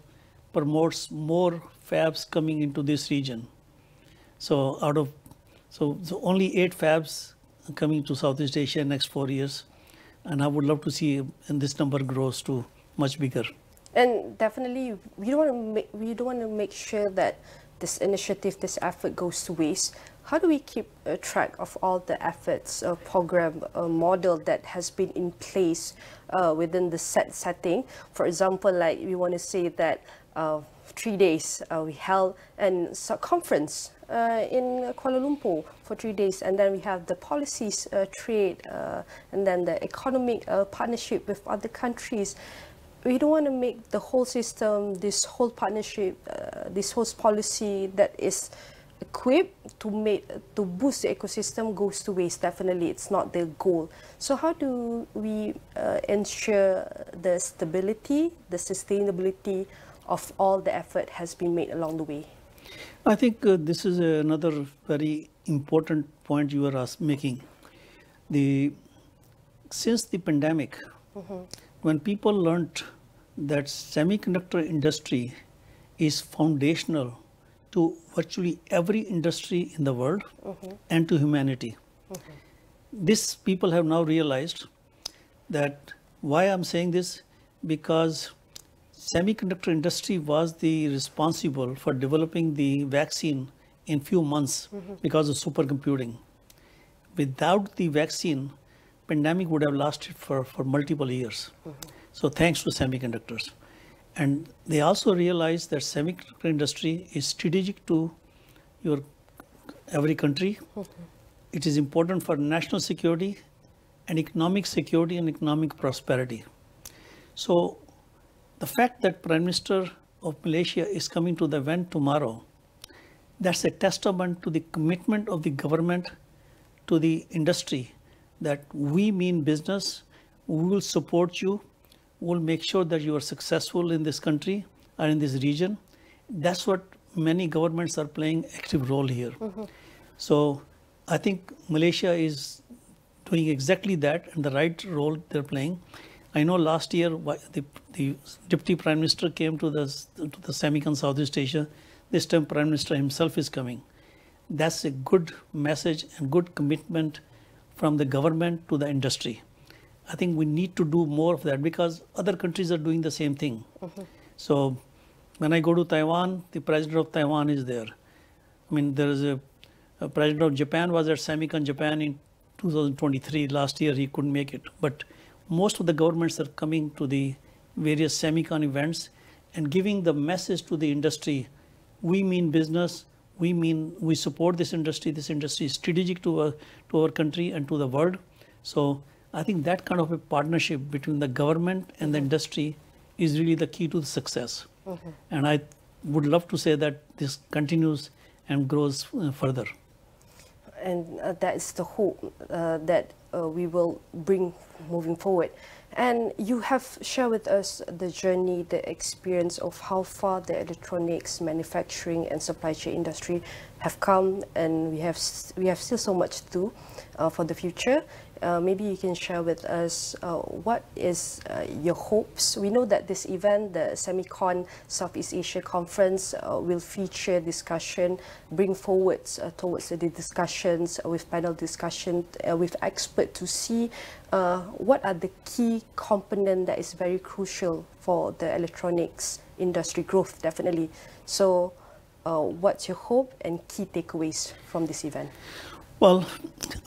promotes more fabs coming into this region. So only 8 fabs coming to Southeast Asia in the next 4 years, and I would love to see and this number grows to much bigger. And definitely, we don't want to make sure that this initiative, this effort goes to waste. How do we keep track of all the efforts, program, model that has been in place within the setting? For example, like we want to say that 3 days we held a conference in Kuala Lumpur for 3 days, and then we have the policies, trade, and then the economic partnership with other countries. We don't want to make the whole system, this whole partnership, this whole policy that is equipped to boost the ecosystem goes to waste. Definitely, it's not the goal. So how do we ensure the stability, the sustainability of all the effort has been made along the way? I think this is another very important point you are making. Since the pandemic, when people learned that semiconductor industry is foundational to virtually every industry in the world and to humanity. These people have now realized that, why I'm saying this, because semiconductor industry was the responsible for developing the vaccine in few months because of supercomputing. Without the vaccine, pandemic would have lasted for multiple years. So thanks to semiconductors. And they also realized that semiconductor industry is strategic to every country. It is important for national security and economic prosperity. So the fact that Prime Minister of Malaysia is coming to the event tomorrow, that's a testament to the commitment of the government to the industry, that we mean business, we will support you, we'll make sure that you are successful in this country or in this region. That's what many governments are playing active role here. So I think Malaysia is doing exactly that, and the right role they're playing. I know last year the Deputy Prime Minister came to the Semicon Southeast Asia. This time Prime Minister himself is coming. That's a good message and good commitment from the government to the industry. I think we need to do more of that because other countries are doing the same thing. So when I go to Taiwan, the President of Taiwan is there. I mean, there is a President of Japan was at Semicon Japan in 2023. Last year he couldn't make it. But most of the governments are coming to the various semicon events and giving the message to the industry. We mean business. We support this industry. This industry is strategic to our country and to the world. So I think that kind of a partnership between the government and the industry is really the key to the success. And I would love to say that this continues and grows further. And that is the hope that we will bring moving forward. And you have shared with us the journey, the experience of how far the electronics manufacturing and supply chain industry have come, and we have still so much to do for the future. Maybe you can share with us what is your hopes. We know that this event, the Semicon Southeast Asia Conference, will feature discussion, bring forward towards the discussions with panel discussion with experts to see what are the key components that is very crucial for the electronics industry growth, definitely. So what's your hope and key takeaways from this event? Well,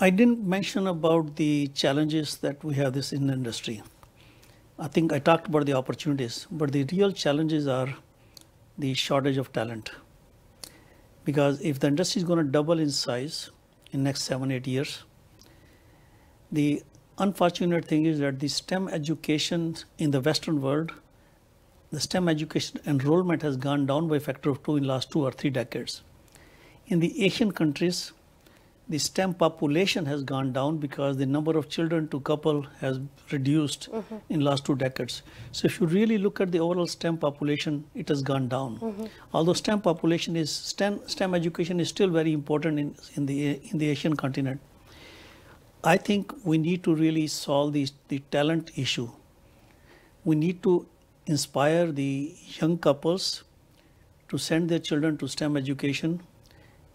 I didn't mention about the challenges that we have this in the industry. I think I talked about the opportunities, but the real challenges are the shortage of talent. Because if the industry is going to double in size in next 7-8 years, the unfortunate thing is that the STEM education in the Western world, the STEM education enrollment has gone down by a factor of 2 in the last 2 or 3 decades. In the Asian countries, the STEM population has gone down because the number of children to couple has reduced in the last 2 decades. So if you really look at the overall STEM population, it has gone down. Although STEM population is, STEM education is still very important in the Asian continent. I think we need to really solve the talent issue. We need to inspire the young couples to send their children to STEM education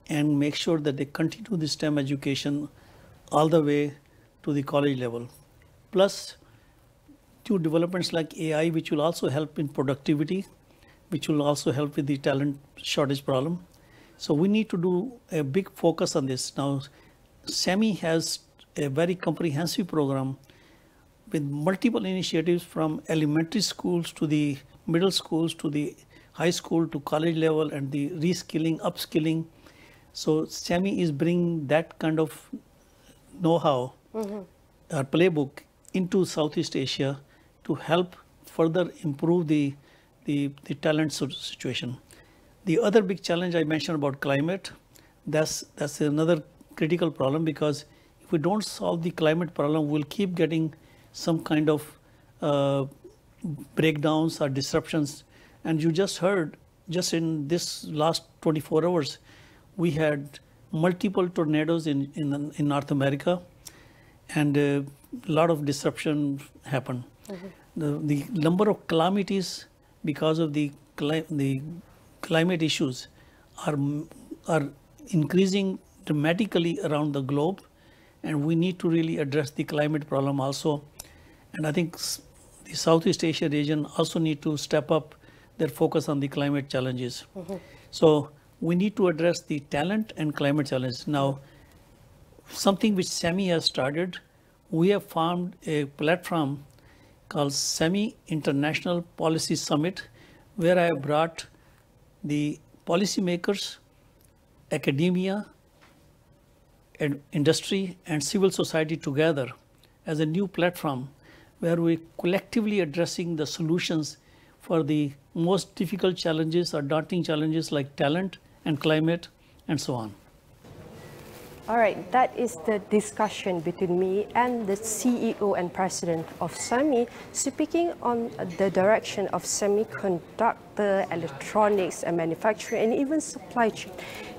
and make sure that they continue the STEM education all the way to the college level. Plus, new developments like AI, which will also help in productivity, which will also help with the talent shortage problem. So we need to do a big focus on this. Now, SEMI has a very comprehensive program with multiple initiatives from elementary schools to the middle schools to the high school to college level and the reskilling, upskilling. So SEMI is bringing that kind of know-how, playbook into Southeast Asia to help further improve the talent situation. The other big challenge I mentioned about climate, that's another critical problem, because if we don't solve the climate problem, we'll keep getting some kind of breakdowns or disruptions. And you just heard, just in this last 24 hours, we had multiple tornadoes in North America, and a lot of disruption happened. The number of calamities because of the climate issues are increasing dramatically around the globe, and we need to really address the climate problem also. And I think the Southeast Asia region also need to step up their focus on the climate challenges. So we need to address the talent and climate challenge. Now, something which SEMI has started, we have formed a platform called SEMI International Policy Summit, where I have brought the policymakers, academia, and industry and civil society together as a new platform where we're collectively addressing the solutions for the most difficult challenges or daunting challenges like talent and climate and so on. All right, that is the discussion between me and the CEO and President of SEMI, speaking on the direction of semiconductor, electronics and manufacturing and even supply chain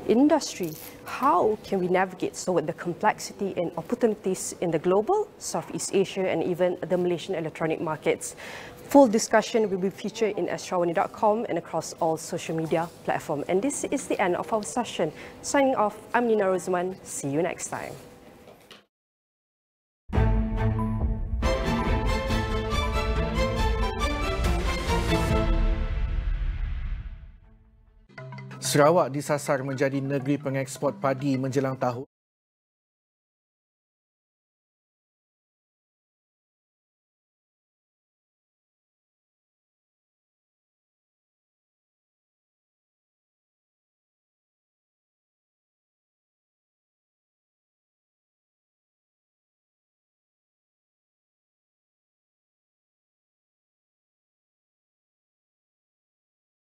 industry. How can we navigate toward the complexity and opportunities in the global, Southeast Asia and even the Malaysian electronic markets? Full discussion will be featured in AWANI.com and across all social media platforms. And this is the end of our session. Signing off, I'm Nina Rosman. See you next time. Sarawak disasar menjadi negeri pengeksport padi menjelang tahun